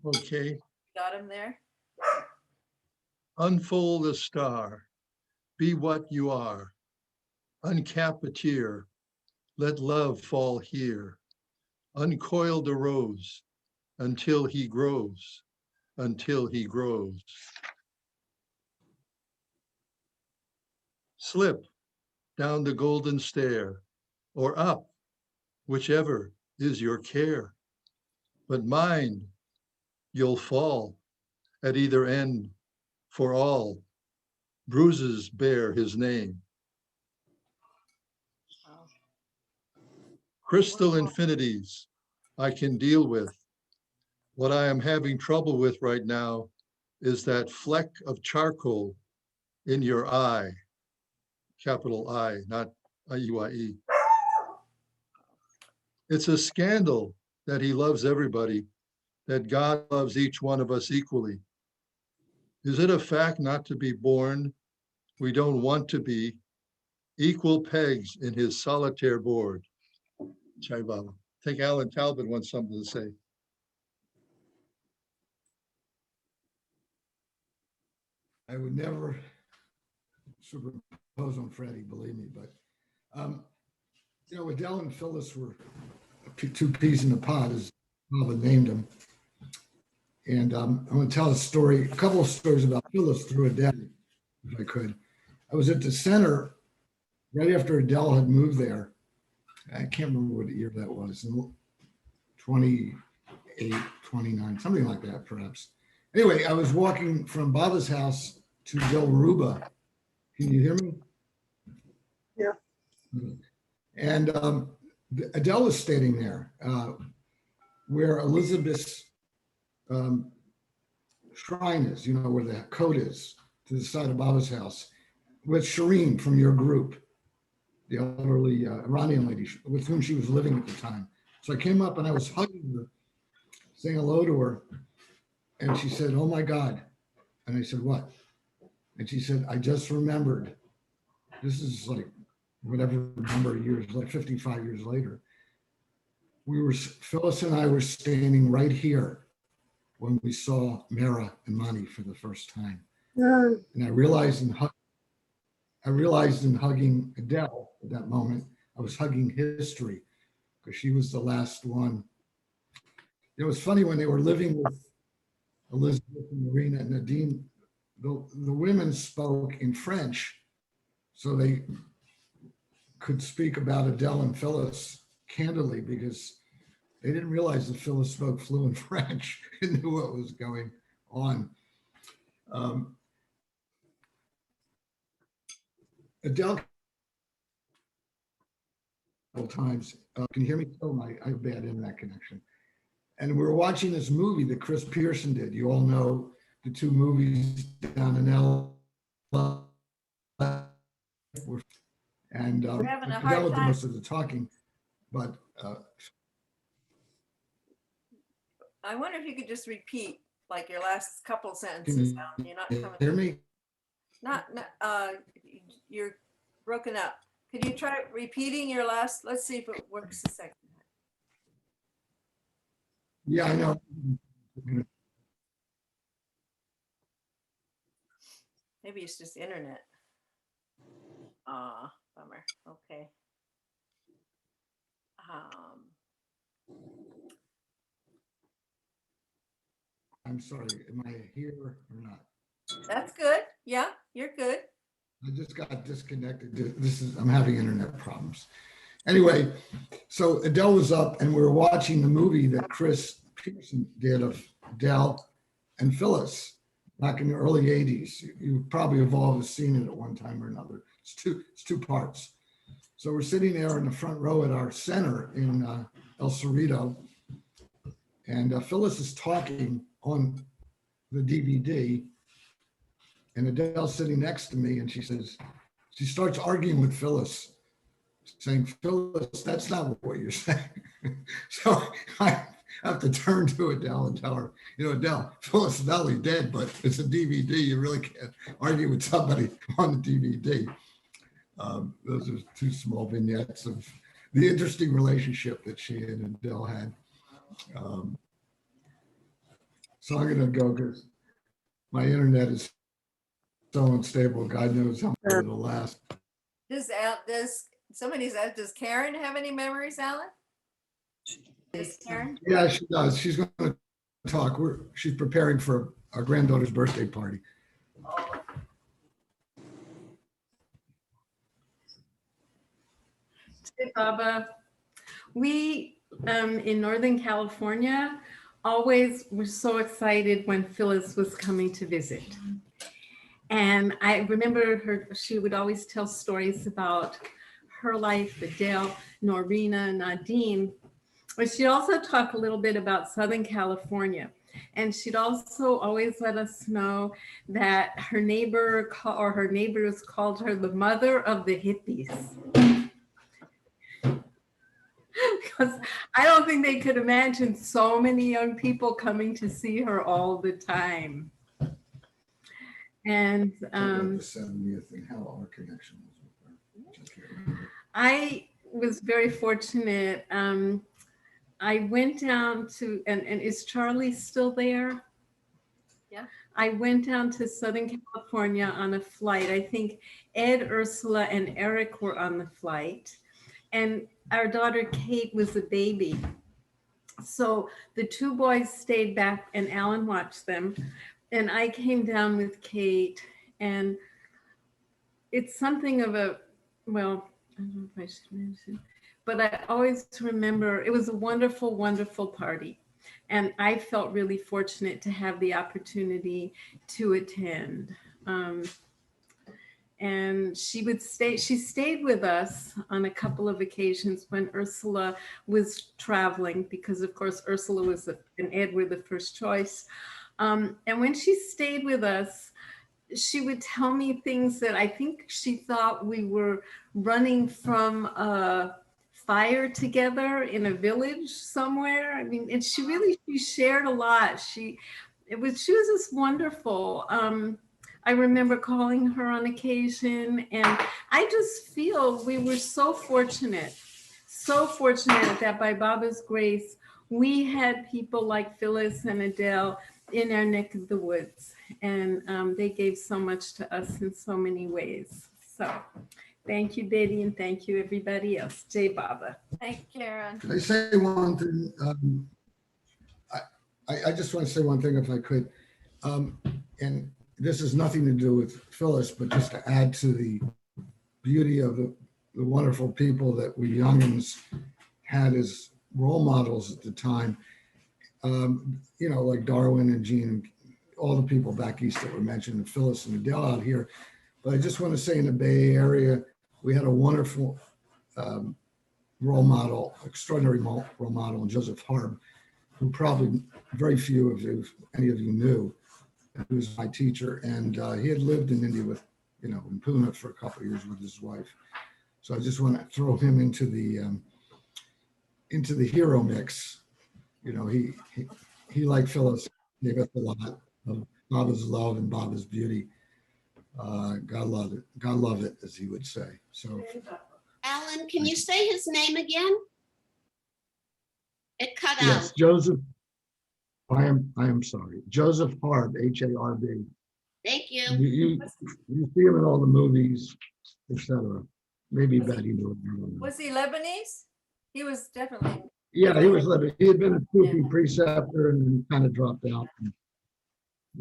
Okay. Got him there? Unfold a star. Be what you are. Uncap a tear. Let love fall here. Uncoil the rose until he grows, until he grows. Slip down the golden stair or up, whichever is your care. But mind, you'll fall at either end, for all bruises bear his name. Wow. crystal infinities I can deal with. What I am having trouble with right now is that fleck of charcoal in your eye, capital I, not I-U-I-E. It's a scandal that he loves everybody, that God loves each one of us equally. Is it a fact not to be born? We don't want to be equal pegs in his solitaire board. Chai Baba. I think Alan Talbot wants something to say. I would never superimpose on Freddie, believe me, but you know, Adele and Phyllis were two peas in a pod, as Baba named them. And I'm going to tell a couple of stories about Phyllis through Adele, if I could. I was at the center right after Adele had moved there. I can't remember what year that was, 28, 29, something like that, perhaps. Anyway, I was walking from Baba's house to Del Ruba. Can you hear me? Yeah. And Adele was standing there where Elizabeth's shrine is, you know, where the coat is, to the side of Baba's house, with Shireen from your group, the elderly Iranian lady with whom she was living at the time. So I came up and I was hugging her, saying hello to her. And she said, "Oh my God." And I said, "What?" And she said, "I just remembered." This is like whatever number of years, like 55 years later. Phyllis and I were standing right here when we saw Mara and Mani for the first time. And I realized in hugging Adele at that moment, I was hugging history, because she was the last one. It was funny when they were living with Elizabeth and Marina and Nadine, the women spoke in French, so they could speak about Adele and Phyllis candidly, because they didn't realize that Phyllis spoke fluent French and knew what was going on. Adele, several times, can you hear me? Oh, I have bad internet connection. And we were watching this movie that Chris Pearson did. You all know the two movies down in LA. And We're having a Adele hard did time. most of the talking, but I wonder if you could just repeat like your last couple can sentences. Alan. You're not you coming. hear me? You're broken up. Could you try repeating your last? Let's see if it works a second. Yeah, I know. Maybe it's just internet. Bummer. Okay. I'm sorry, am I here or not? That's good. Yeah, you're good. I just got disconnected. I'm having internet problems. Anyway, so Adele was up and we were watching the movie that Chris Pearson did of Adele and Phyllis back in the early 80s. You probably have all seen it at one time or another. It's two parts. So we're sitting there in the front row at our center in El Cerrito, and Phyllis is talking on the DVD, and Adele's sitting next to me, and she starts arguing with Phyllis, saying, "Phyllis, that's not what you're saying." So I have to turn to Adele and tell her, you know, "Adele, Phyllis is not only dead, but it's a DVD. You really can't argue with somebody on the DVD." Those are two small vignettes of the interesting relationship that she and Adele had. So I'm going to go because my internet is so unstable. God knows how long it'll last. Does Karen have any memories, Alan? Does Karen? Yeah, she does. She's going to talk. She's preparing for our granddaughter's birthday party. Hey, Baba. We in Northern California always were so excited when Phyllis was coming to visit. And I remember she would always tell stories about her life, Adele, Norina, Nadine. But she'd also talk a little bit about Southern California. And she'd also always let us know that her neighbor or her neighbors called her the mother of the hippies. Because I don't think they could imagine so many young people coming to see her all the time. And The 70th and how our connection was with her. Just here. I was very fortunate. I went down to, and is Charlie still there? Yeah. I went down to Southern California on a flight. I think Ed, Ursula, and Eric were on the flight. And our daughter Kate was a baby. So the two boys stayed back and Alan watched them. And I came down with Kate, and it's something of a, well, I don't know if I should mention, but I always remember it was a wonderful, wonderful party. And I felt really fortunate to have the opportunity to attend. And she stayed with us on a couple of occasions when Ursula was traveling, because of course Ursula and Ed were the first choice. And when she stayed with us, she would tell me things that I think she thought we were running from a fire together in a village somewhere. I mean, and she shared a lot. She was just wonderful. I remember calling her on occasion, and I just feel we were so fortunate that by Baba's grace, we had people like Filis and Adele in our neck of the woods, and they gave so much to us in so many ways. So thank you, Betty, and thank you, everybody else. Jai Baba. Thank you, Karen. Can I say one thing? I just want to say one thing if I could. And this has nothing to do with Phyllis, but just to add to the beauty of the wonderful people that we youngins had as role models at the time. You know, like Darwin and Jean, and all the people back east that were mentioned, and Phyllis and Adele out here. But I just want to say in the Bay Area, we had a wonderful role model, extraordinary role model, in Joseph Harb, who probably very few of you, if any of you knew, who was my teacher. And he had lived in India with, you know, in Pune for a couple of years with his wife. So I just want to throw him into the hero mix. You know, he like Phyllis, gave us a lot of Baba's love and Baba's beauty. God love it. God love it, as he would say. So, Alan, can you say his name again? It cut yes, out. Joseph. I am sorry, Joseph Harb, H-A-R-B. Thank you. You see him in all the movies, etc. Maybe Betty knew him. Was he Lebanese? He was definitely. Yeah, he was Lebanese. He had been a Sufi preceptor and then kind of dropped out.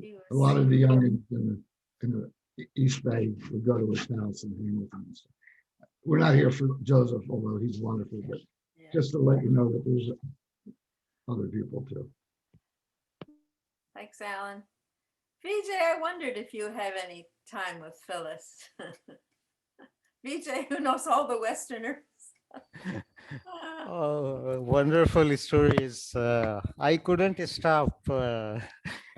A lot of the youngins in the East Bay would go to his house and hang with him. We're not here for Joseph, although he's wonderful, but just to let you know that there's other people too. Thanks, Alan. VJ, I wondered if you have any time with Phyllis. VJ, who knows all the Westerners. Oh, wonderful stories. I couldn't stop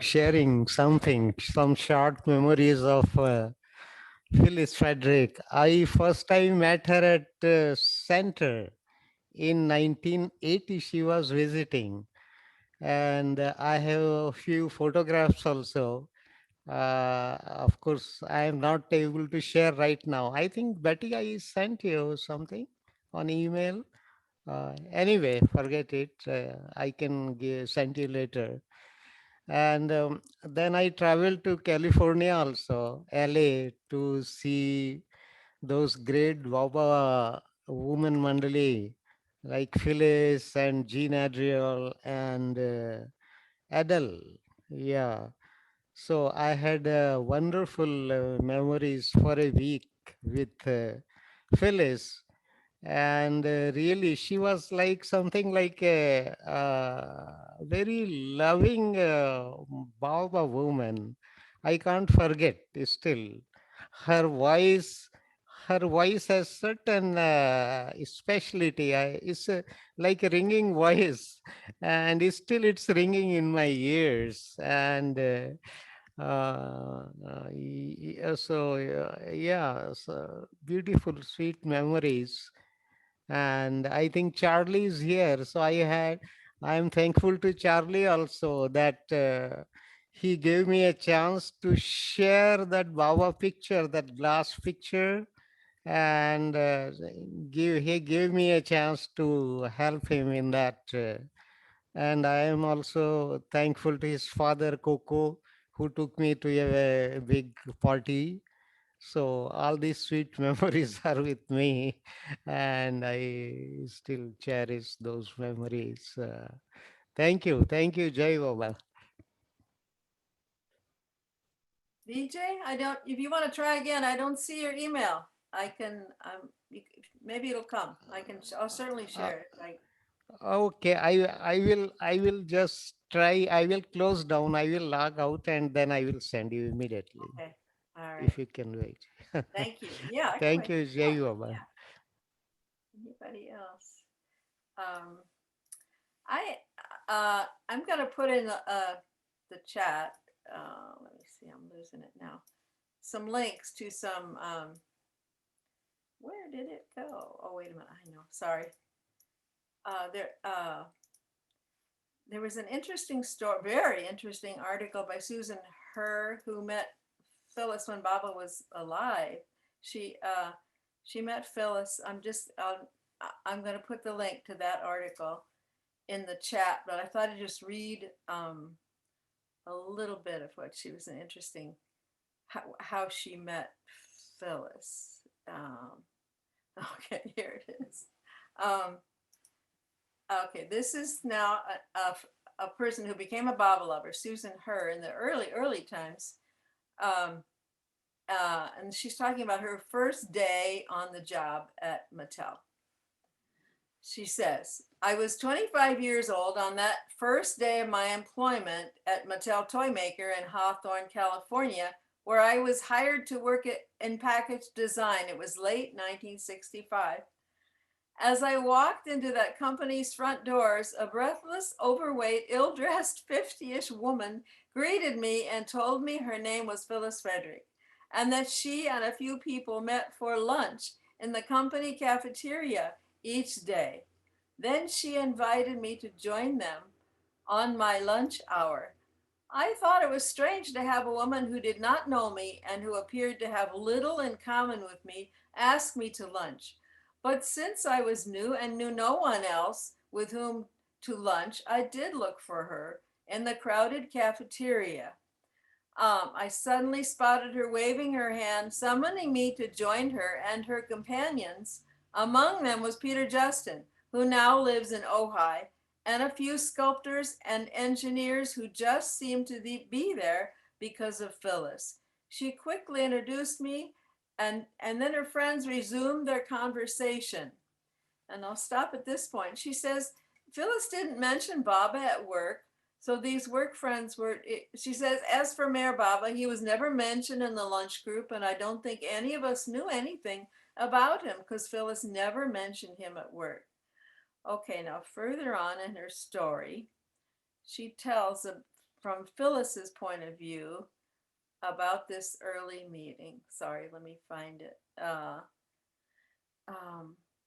sharing some short memories of Phyllis Frederick. I first time met her at center in 1980. She was visiting, and I have a few photographs also. Of course, I am not able to share right now. I think Betty, I sent you something on email. Anyway, forget it. I can send you later. And then I traveled to California also, LA, to see those great Baba women mandali like Phyllis and Jean Adriel and Adele. Yeah. So I had wonderful memories for a week with Phyllis. And really, she was like something like a very loving Baba woman. I can't forget still. Her voice, her voice has certain specialty. It's like a ringing voice, and it's ringing in my ears. And yeah, so beautiful, sweet memories. And I think Charlie is here. So I am thankful to Charlie also that he gave me a chance to share that Baba picture, that glass picture, and he gave me a chance to help him in that. And I am also thankful to his father, Coco, who took me to a big party. So all these sweet memories are with me, and I still cherish those memories. Thank you, Jai Baba. VJ, I don't, if you want to try again, I don't see your email. I can, maybe it'll come. I'll certainly share it. Okay, I will just try. I will close down. I will log out, and then I will send you immediately. Okay, all right. If you can wait. Thank you. Yeah, I can Thank wait. you, Jai Baba. Anybody else? I'm gonna put in the chat. Let me see, I'm losing it now. Some links to some, where did it go? Oh, wait a minute, I know, sorry. There was an interesting story, very interesting article by Susan Herr, who met Phyllis when Baba was alive. She met Phyllis. I'm going to put the link to that article in the chat, but I thought I'd just read a little bit of what she was an interesting, how she met Phyllis. Okay, here it is. Okay, this is now a person who became a Baba lover, Susan Herr, in the early times. And she's talking about her first day on the job at Mattel. She says, I was 25 years old on that first day of my employment at Mattel Toy Maker in Hawthorne, California, where I was hired to work in package design. It was late 1965. As I walked into that company's front doors, a breathless, overweight, ill-dressed 50-ish woman greeted me and told me her name was Phyllis Frederick, and that she and a few people met for lunch in the company cafeteria each day. Then she invited me to join them on my lunch hour. I thought it was strange to have a woman who did not know me and who appeared to have little in common with me ask me to lunch. But since I was new and knew no one else with whom to lunch, I did look for her in the crowded cafeteria. I suddenly spotted her waving her hand, summoning me to join her and her companions. Among them was Peter Justin, who now lives in Ojai, and a few sculptors and engineers who just seemed to be there because of Phyllis. She quickly introduced me, and then her friends resumed their conversation. And I'll stop at this point. She says, Phyllis didn't mention Baba at work. So these work friends were, she says, as for Mayor Baba, he was never mentioned in the lunch group, and I don't think any of us knew anything about him because Phyllis never mentioned him at work. Okay, now further on in her story, she tells from Phyllis's point of view about this early meeting. Sorry, let me find it.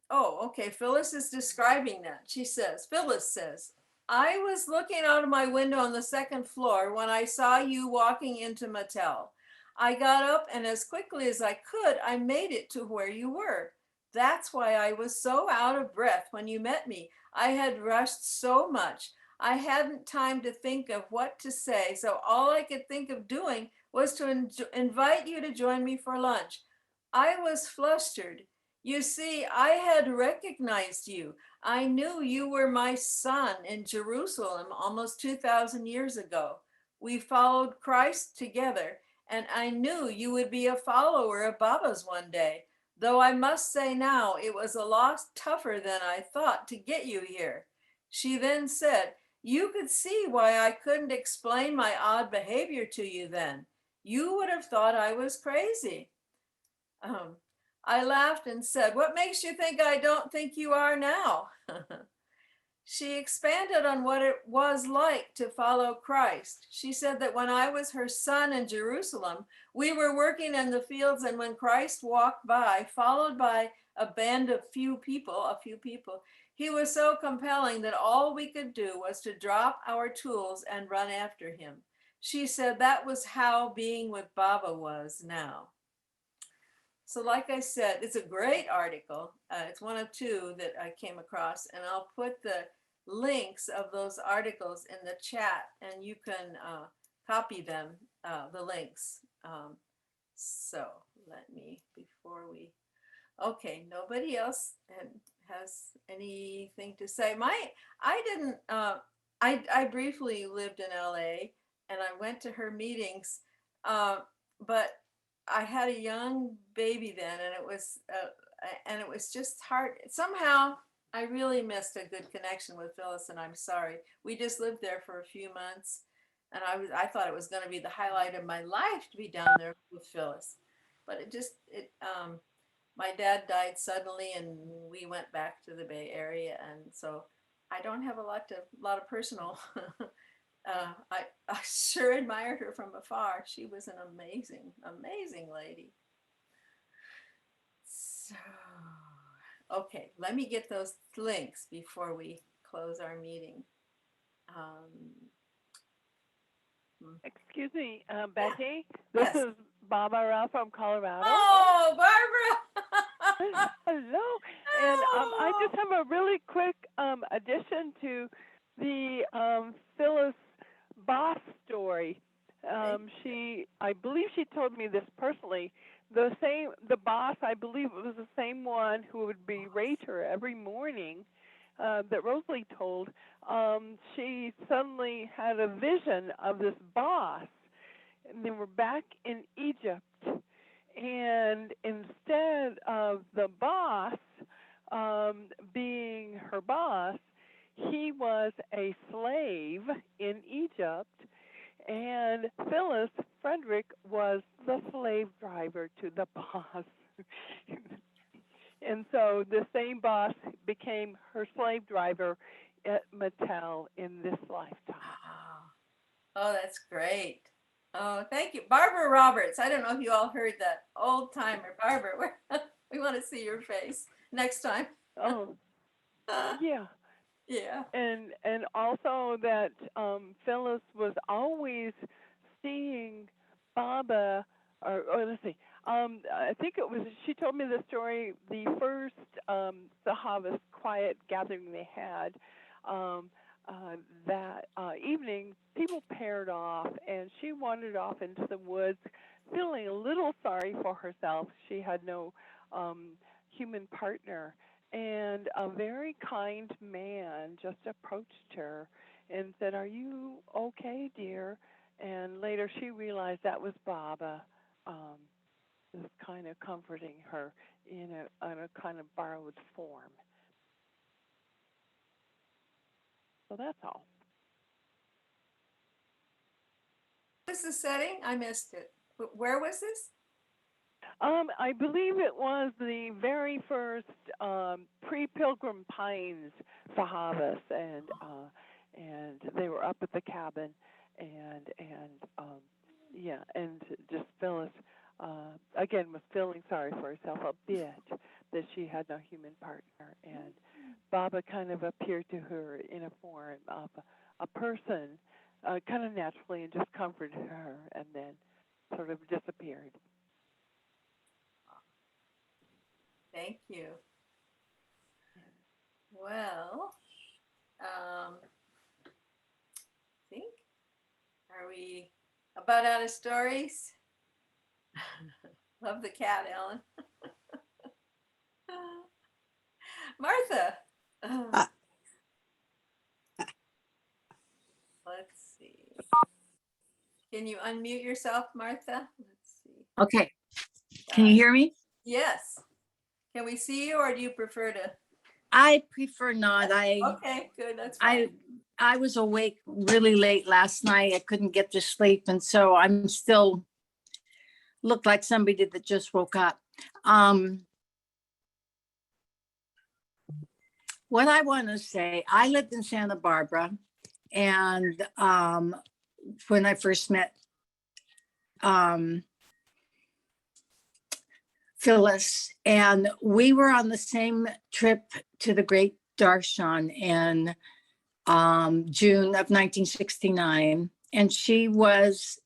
Oh, okay, Phyllis is describing that. She says, Phyllis says, I was looking out of my window on the second floor when I saw you walking into Mattel. I got up and as quickly as I could, I made it to where you were. That's why I was so out of breath when you met me. I had rushed so much. I hadn't time to think of what to say, so all I could think of doing was to invite you to join me for lunch. I was flustered. You see, I had recognized you. I knew you were my son in Jerusalem almost 2,000 years ago. We followed Christ together, and I knew you would be a follower of Baba's one day. Though I must say now, it was a lot tougher than I thought to get you here. She then said, you could see why I couldn't explain my odd behavior to you then. You would have thought I was crazy. I laughed and said, "What makes you think I don't think you are now?" She expanded on what it was like to follow Christ. She said that when I was her son in Jerusalem, we were working in the fields, and when Christ walked by, followed by a band of a few people, he was so compelling that all we could do was to drop our tools and run after him. She said that was how being with Baba was now. So like I said, it's a great article. It's one of two that I came across, and I'll put the links of those articles in the chat, and you can copy them, the links. So let me, before we, okay, nobody else has anything to say. I briefly lived in LA, and I went to her meetings, but I had a young baby then, and it was just hard. Somehow I really missed a good connection with Phyllis, and I'm sorry. We just lived there for a few months, and I thought it was going to be the highlight of my life to be down there with Phyllis, but my dad died suddenly, and we went back to the Bay Area, and so I don't have a lot of personal. I sure admired her from afar. She was an amazing, amazing lady. So, okay, let me get those links before we close our meeting. Excuse me, Betty. Yes. This is Barbara from Colorado. Oh, Barbara! Hello. And I just have a really quick addition to the Phyllis boss story. I believe she told me this personally. The boss, I believe it was the same one who would berate her every morning that Rosalie told. She suddenly had a vision of this boss, and they were back in Egypt. And instead of the boss being her boss, he was a slave in Egypt, and Phyllis, Frederick, was the slave driver to the boss. And so the same boss became her slave driver at Mattel in this lifetime. Oh, that's great. Oh, thank you. Barbara Roberts. I don't know if you all heard that. Old timer. Barbara, we want to see your face next time. Oh, yeah. Yeah. And also that Phyllis was always seeing Baba, or let's see, I think it was, she told me the story, the first Sahavas quiet gathering they had, that evening, people paired off, and she wandered off into the woods, feeling a little sorry for herself. She had no human partner. And a very kind man just approached her and said, "Are you okay, dear?" And later she realized that was Baba, just kind of comforting her in a kind of borrowed form. So that's all. What was the setting? I missed it. Where was this? I believe it was the very first pre-Pilgrim Pines Sahavas, and they were up at the cabin, and yeah, and just Phyllis again was feeling sorry for herself a bit that she had no human partner, and Baba kind of appeared to her in a form of a person, kind of naturally, and just comforted her, and then sort of disappeared. Thank you. Well, I think, are we about out of stories? Love the cat, Ellen. Martha. Let's see. Can you unmute yourself, Martha? Let's see. Okay. Can you hear me? Yes. Can we see you, or do you prefer to? I prefer not. Okay, good. That's fine. I was awake really late last night. I couldn't get to sleep, and so I'm still looked like somebody that just woke up. what I want to say, I lived in Santa Barbara, and when I first met Phyllis, and we were on the same trip to the Great Darshan in June of 1969, and she was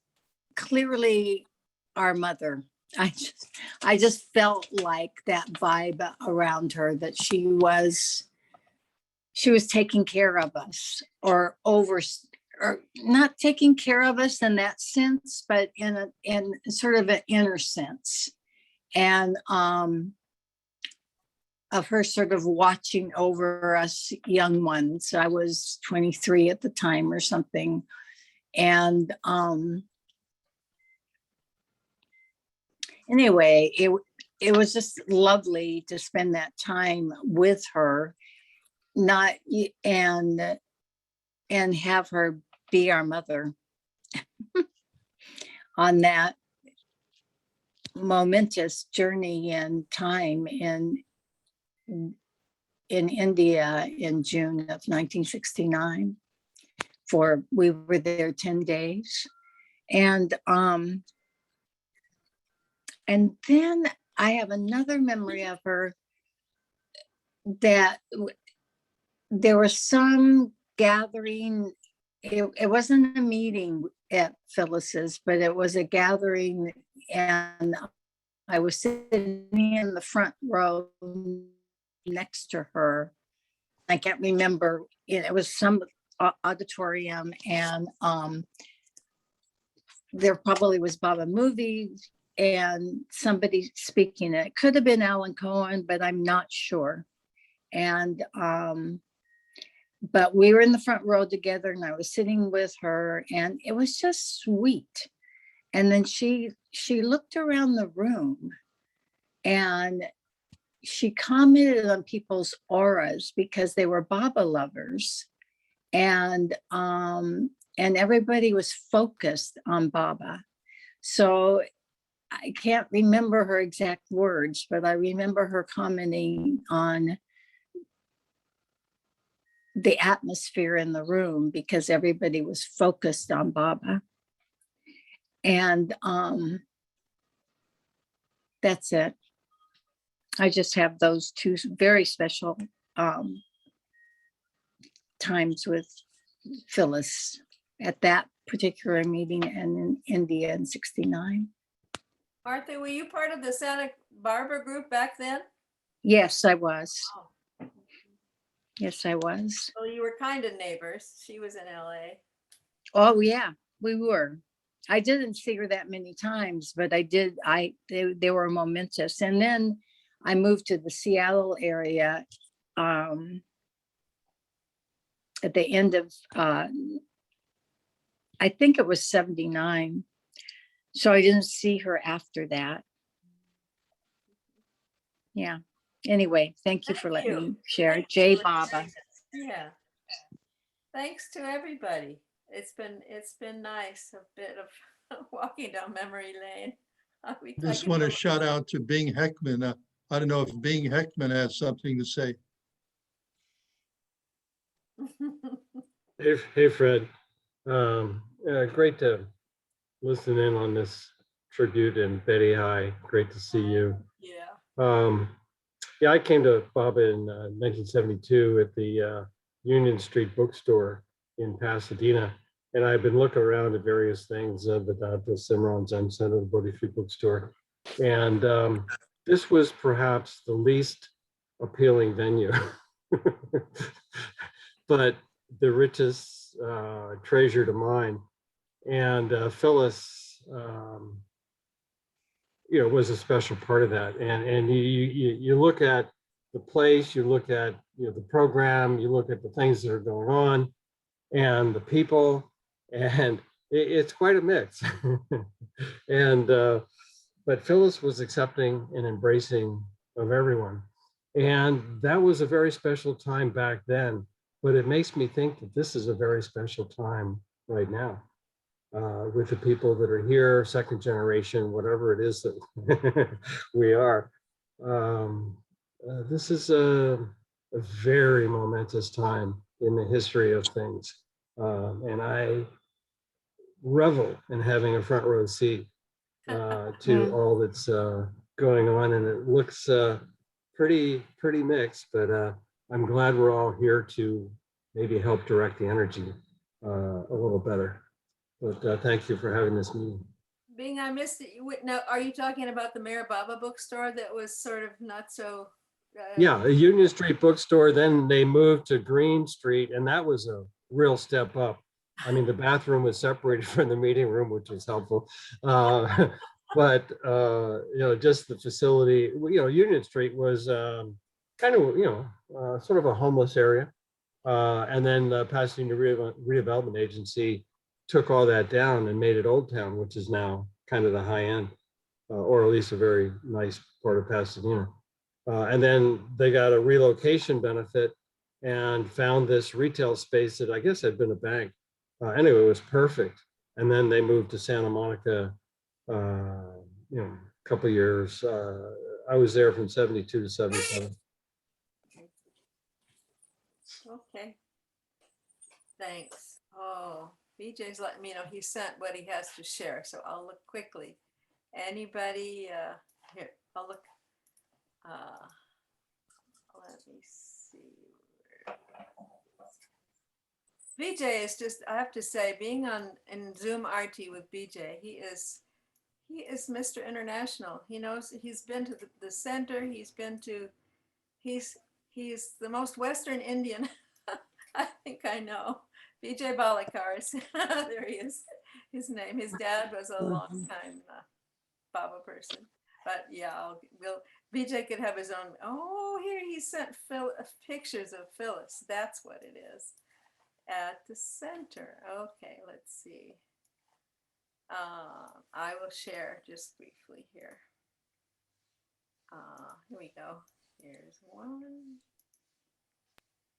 clearly our mother. I just felt like that vibe around her, that she was taking care of us, or not taking care of us in that sense, but in sort of an inner sense, and of her sort of watching over us young ones. I was 23 at the time or something, and anyway, it was just lovely to spend that time with her, and have her be our mother on that momentous journey in time in India in June of 1969. We were there 10 days. And then I have another memory of her, that there was some gathering. It wasn't a meeting at Phyllis's, but it was a gathering, and I was sitting in the front row next to her. I can't remember, it was some auditorium, and there probably was Baba movie and somebody speaking. It could have been Alan Cohen, but I'm not sure. And but we were in the front row together, and I was sitting with her, and it was just sweet. And then she looked around the room, and she commented on people's auras because they were Baba lovers, and everybody was focused on Baba. So I can't remember her exact words, but I remember her commenting on the atmosphere in the room because everybody was focused on Baba. And that's it. I just have those two very special times with Phyllis at that particular meeting and in India in 69. Martha, were you part of the Santa Barbara group back then? Yes, I was. Oh. Yes, I was. Well, you were kind of neighbors. She was in LA. Oh yeah, we were. I didn't see her that many times, but I did. They were momentous. And then I moved to the Seattle area at the end of, I think it was 79. So I didn't see her after that. Yeah. Anyway, thank you for letting me share. Jai Baba. Yeah. Thanks to everybody. It's been nice, a bit of walking down memory lane. Just want to shout out to Bing Heckman. I don't know if Bing Heckman has something to say. Hey, Fred. Great to listen in on this tribute, and Betty, hi, great to see you. Yeah. Yeah, I came to Baba in 1972 at the Union Street bookstore in Pasadena, and I've been looking around at various things, Vedanta, Simran Zen Center, the Bodhi Free Bookstore, and this was perhaps the least appealing venue, but the richest treasure to mine. And Phyllis, was a special part of that. And you look at the place, you look at the program, you look at the things that are going on, and the people, and it's quite a mix. And but Phyllis was accepting and embracing of everyone, and that was a very special time back then. But it makes me think that this is a very special time right now. With the people that are here, second generation, whatever it is that we are. This is a very momentous time in the history of things. And I revel in having a front row seat to all that's going on. And it looks pretty mixed, but I'm glad we're all here to maybe help direct the energy a little better. But thank you for having this meeting. Bing, I missed it. Now, are you talking about the Mayor Baba bookstore that was sort of not so? Yeah, a Union Street bookstore. Then they moved to Green Street, and that was a real step up. I mean, the bathroom was separated from the meeting room, which was helpful. But you know, just the facility. You know, Union Street was kind of, you know, sort of a homeless area, and then the Pasadena Redevelopment Agency took all that down and made it Old Town, which is now kind of the high end, or at least a very nice part of Pasadena. And then they got a relocation benefit and found this retail space that I guess had been a bank. Anyway, it was perfect. And then they moved to Santa Monica, you know, a couple of years. I was there from 72 to 77. Okay. Thanks. Oh, BJ's letting me know he sent what he has to share, so I'll look quickly. Anybody here? I'll look. Let me see. BJ is just, I have to say, being in Zoom RT with BJ, he is Mr. International. He knows, he's been to the center, he's the most Western Indian I think I know. BJ Balakars. There he is. His name. His dad was a long time Baba person. But yeah, BJ could have his own. Oh, here he sent pictures of Phyllis. That's what it is. At the center. Okay, let's see. I will share just briefly here. Here we go. Here's one.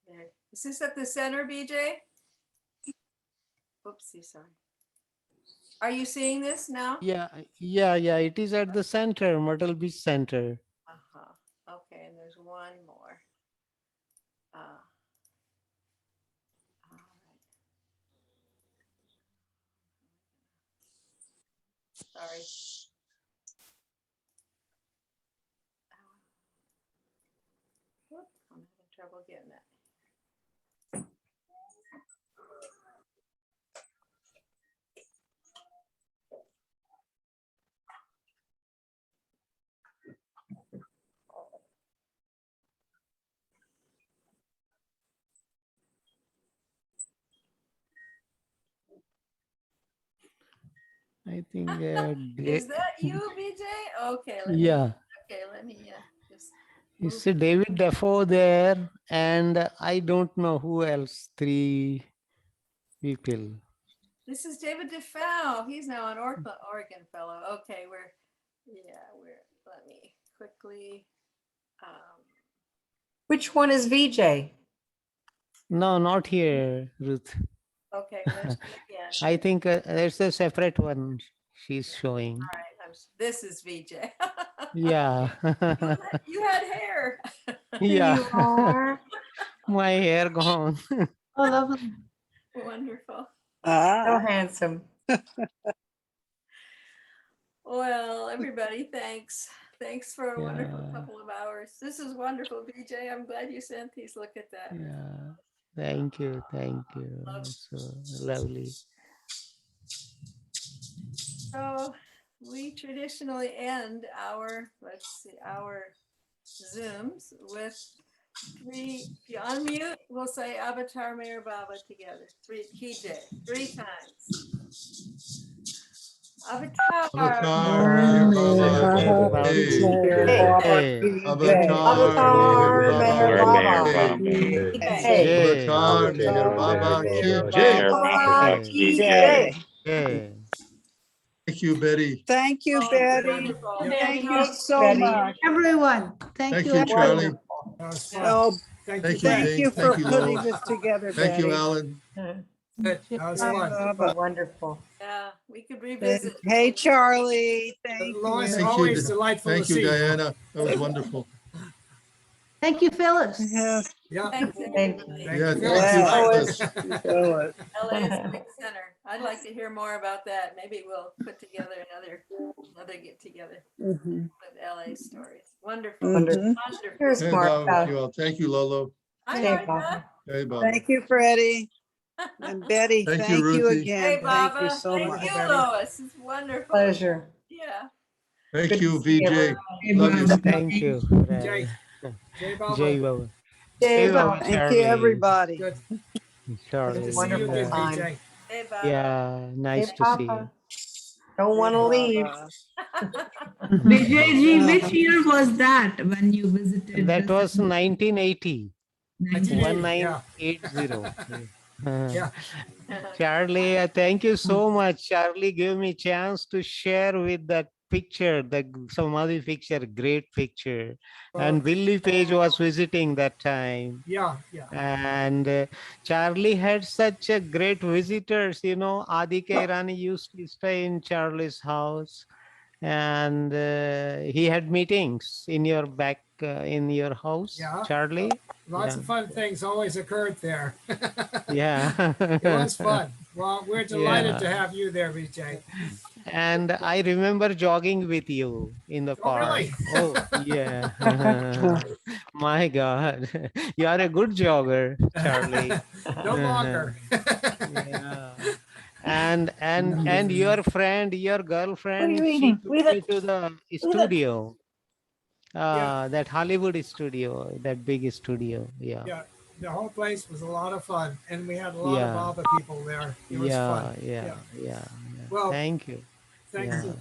There. Is this at the center, BJ? Oopsie, sorry. Are you seeing this now? Yeah. It is at the center, Myrtle Beach Center. Okay, and there's one more. All right. Sorry. Whoop, I'm having trouble getting it. I think. Is that you, BJ? Okay. Let me just. It's a David Defoe there, and I don't know who else. 3 people. This is David Defoe. He's now an Oregon fellow. Okay, let me quickly. Which one is VJ? No, not here, Ruth. Okay, let's do it again. I think there's a separate one she's showing. All right, this is VJ. Yeah. You had hair. Yeah. You are. My hair gone. Oh, lovely. Wonderful. So handsome. Well, everybody, thanks. Thanks for a wonderful couple of hours. This is wonderful, BJ. I'm glad you sent these. Look at that. Yeah. Thank you. So lovely. So we traditionally end our Zooms with 3. If you unmute, we'll say Avatar Mayor Baba together. 3 PJ, 3 times. Avatar. Avatar Mayor Baba. Avatar Mayor Baba. Thank you, Betty. Thank you, Betty. Thank you so much. Everyone, Thank you, Charlie. Oh, thank you for putting Lois. this together, Thank you, Betty. Alan. Wonderful. Yeah, we could revisit. Hey, Charlie. Thank Lois, you. always delightful Thank to you, see you. Diana. That was wonderful. Thank you, Phyllis. Yes. Yeah. Thanks, Thank everybody. you, Yeah, Phyllis. thank you, I like Phyllis. this. LA is a big center. I'd like to hear more about that. Maybe we'll put together another get together Mhm. with LA stories. Wonderful. Mhm. Wonderful. Here's Hey, Mark. Bob, you all. Thank you, Lolo. Hi, Hey, Martha. Hey, Baba. Thank you, Freddie. And Betty, Thank you, thank you Ruthie. again. Hey, Thank you Baba. so Thank much. you, Lois. It's wonderful. Pleasure. Yeah. Thank you, VJ. Hey, Love you. Baba. Thank you. Jay, Jay Baba. Jai Baba. Jay Jai Baba, Baba. Thank you, Charlie. everybody. Good. Charlie. Good to see you again, Yeah. BJ. Hey, Baba. Yeah, nice Hey, to see you. Papa. Don't want to leave. Vijayji, which year was that when you visited? That was 1980. 1980, 1980. Yeah. Charlie, thank you so much. Charlie gave me chance to share with that picture, the Samadhi picture, great picture. And Willie Page was visiting that time. Yeah. And Charlie had such a great visitors, you know, Adhika Irani used to stay in Charlie's house. And he had meetings in your in your house, Yeah. Charlie. Lots Yeah. of fun things always occurred there. Yeah. It was fun. Well, we're delighted to Yeah. have you there, Vijay. And I remember jogging with you in the Oh, park. really? Oh, yeah. My God. You are a good jogger, Charlie. No longer. Yeah. And your friend, your girlfriend, she eating? took me to the studio. Yeah. That Hollywood studio, that big studio. Yeah. Yeah. The whole place was a lot of fun, and we had a lot of Yeah. Baba people there. It was fun. Yeah. Well, Thank you. thank Yeah. you.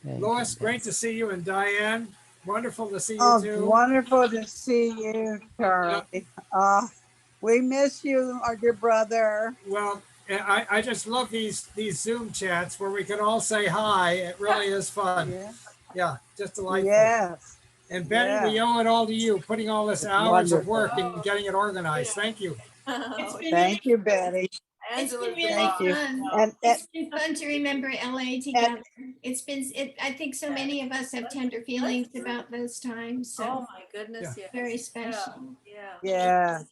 Thank Lois, you. great to see you, and Diane, wonderful to see you Oh, too. wonderful to see you, Charlie. We miss you, our dear brother. Well, I just love these Zoom chats where we can all say hi. It really is fun. Yeah. Yeah, just delightful. Yes. And Betty, Yeah. we owe it all to you, putting all this hours of Wonderful. work and getting it organized. Thank you. Thank you, Betty. It's been really Thank you. fun. And It's been fun to remember LA together. I think so many of us have tender feelings about those times. So Oh, my goodness. Yeah. very special. Yeah. yeah,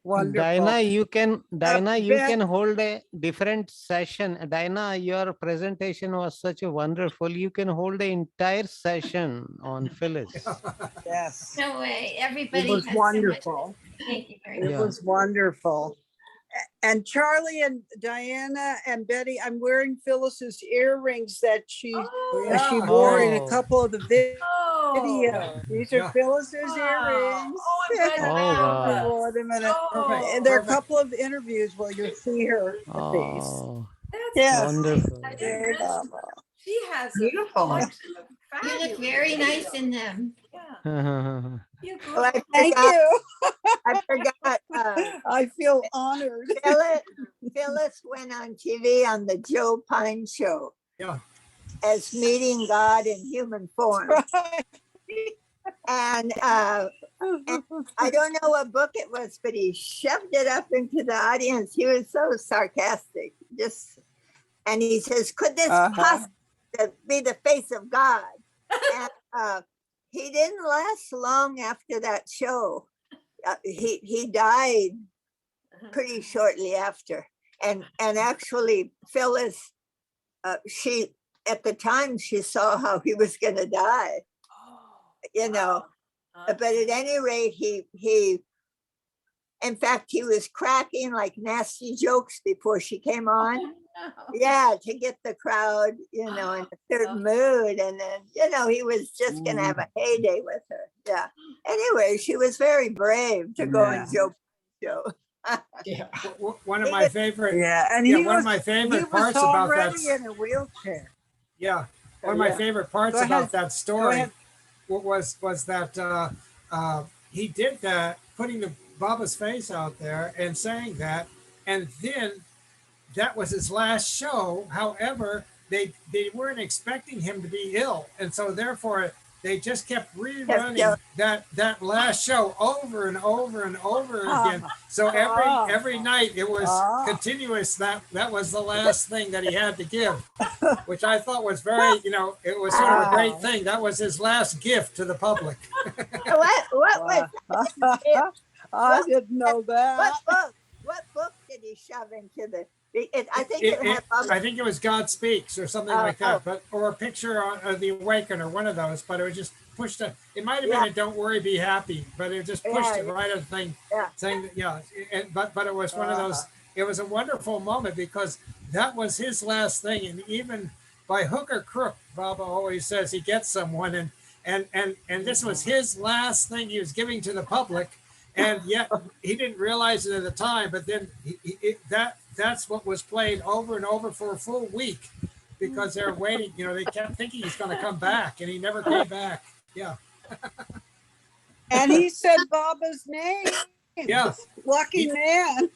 wonderful. Dinah, you Bet- can hold a different session. Dinah, your presentation was such a wonderful. You can hold the entire session on Phyllis. Yes. No way. It Everybody was has wonderful. so much. Thank you very It much. was wonderful. And Charlie and Diana and Betty, I'm wearing Phyllis's earrings that she wore in a couple of the videos. These are Yeah. Phyllis's earrings. Oh, I'm glad you Oh, found wow. that. Wore them in Oh, and there are a perfect. couple of interviews where you'll see her face. Oh, that's Yes. wonderful. I didn't realize she has Beautiful. a collection of You look fabulous very nice videos. in them. Yeah. You Well, I Thank forgot, you. I forgot, I feel honored. Phyllis went on TV on the Joe Pine Show Yeah. as meeting God in human form. And I don't know what book it was, but he shoved it up into the audience. He was so sarcastic. And he says, "Could this possibly be the face of God?" And he didn't last long after that show. He died pretty shortly after. And actually, Phyllis, she at the time she saw how he was going to die. You know, but at any rate, he in fact, he was cracking like nasty jokes before she came on. Yeah, to get the crowd, you know, in a certain mood. And then, you know, he was just going to have a heyday with her. Yeah. Anyway, she was very brave to go and Joe show. One of my favorite. Yeah, and one of my favorite parts about that. He was already in a wheelchair. Yeah, one of my favorite parts Go about ahead. that Go story ahead. was that he did that, putting the Baba's face out there and saying that, and then that was his last show. However, they weren't expecting him to be ill, and so therefore they just kept rerunning that last show over and over and over again. So every night it was continuous. That was the last thing that he had to give, which I thought was very, it was sort of a great thing. That was his last gift to the public. What was that? I didn't know that. What book did he shove into the? I think it had I think it was God Speaks or something like that, but or a picture of the Awakener, one of those. But it was just pushed. It might have been a "Don't worry, be happy," but it just pushed it right at the thing, saying that but it was one of those. It was a wonderful moment because that was his last thing, and even by hook or crook, Baba always says he gets someone, and this was his last thing he was giving to the public. And yet he didn't realize it at the time, but then that's what was played over and over for a full week because they're waiting. They kept thinking he's going to come back, and he never came back. Yeah. And he said Baba's name. Yeah. Lucky man.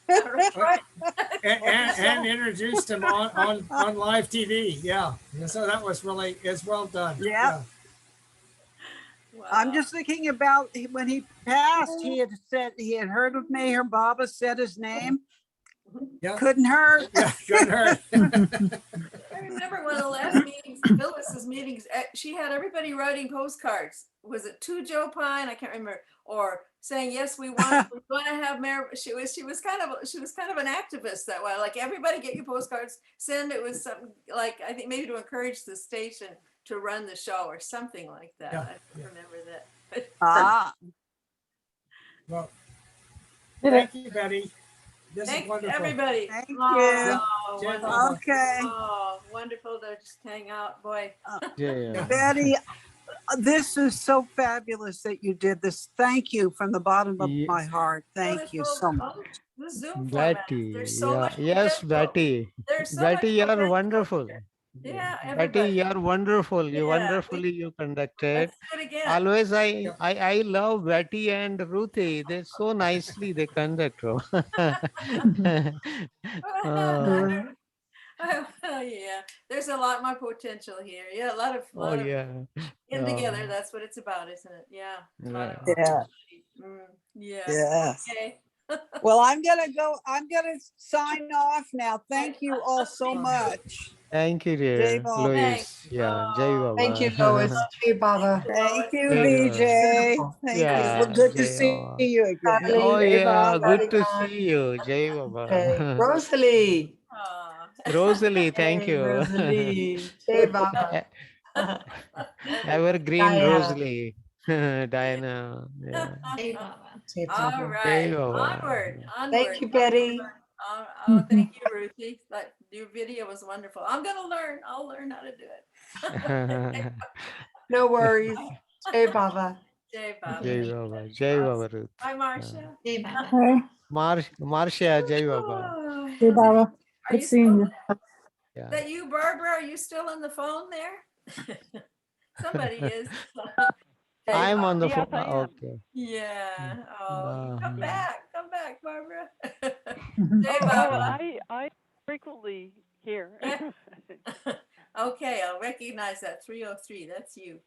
and introduced him on live TV. Yeah. So that was really, it's well done. Yeah. Wow. I'm just thinking about when he passed, he had heard of me, her Baba said his name. Yeah. Couldn't hurt. Yeah, couldn't hurt. I remember one of the last meetings, Phyllis's meetings, she had everybody writing postcards. Was it to Joe Pine? I can't remember. Or saying, yes, we want to have Mayor. She was kind of an activist that way. Like, everybody get your postcards, send. It was something like, I think maybe to encourage the station to run the show or something like that. Yeah, I remember that. Well, thank you, Betty. This Thank is wonderful. everybody. Thank you. Wonderful. Okay. Oh, wonderful to just hang out, boy. Betty, this is so fabulous that you did this. Thank you from the bottom of my heart. Thank you so much. The Zoom Betty, there's so much yes, potential. Betty. There's so Betty, much you are potential. wonderful. Yeah, Betty, everybody. you are wonderful. You Yeah, wonderfully you conducted. Let's do it again. Always, I love Betty and Ruthie. They so nicely they conduct. Yeah, there's a lot more potential here. Yeah, a lot of in together. That's what it's about, isn't it? Yeah. Yeah. Yes. Okay. Well, I'm gonna sign off now. Thank you all so much. Thank you, dear Jai Baba. Lois. Yeah, Jai Baba. Thank you, Lois. Jai Baba. Thank you, Jai VJ. Baba. Thank Yeah, you. Well, good to Jai see Baba. you again. Oh Jai yeah, Baba. good to see you, Jai Baba. Rosalie. Rosalie, thank Hey, you. Rosalie. Jai Baba. Evergreen Diana. Rosalie. Diana. Yeah. Jai Baba. All right. Jai Baba. Onward. Thank you, Betty. Thank you, Ruthie. Your video was wonderful. I'm gonna learn. I'll learn how to do it. No worries. Jai Baba. Jai Baba. Jai Baba. Jai Baba, Ruth. Hi, Marcia. Jai Baba. Marcia, Jai Baba. Oh, Hey, Baba. are Good you seeing you. Is that you, Barbara? Are you still on the phone there? Somebody is. I'm on the Yes, phone. I am. Okay. Yeah. Oh, come back, Barbara. Oh, Jai Baba. I frequently hear. Okay, I'll recognize that 303. That's you.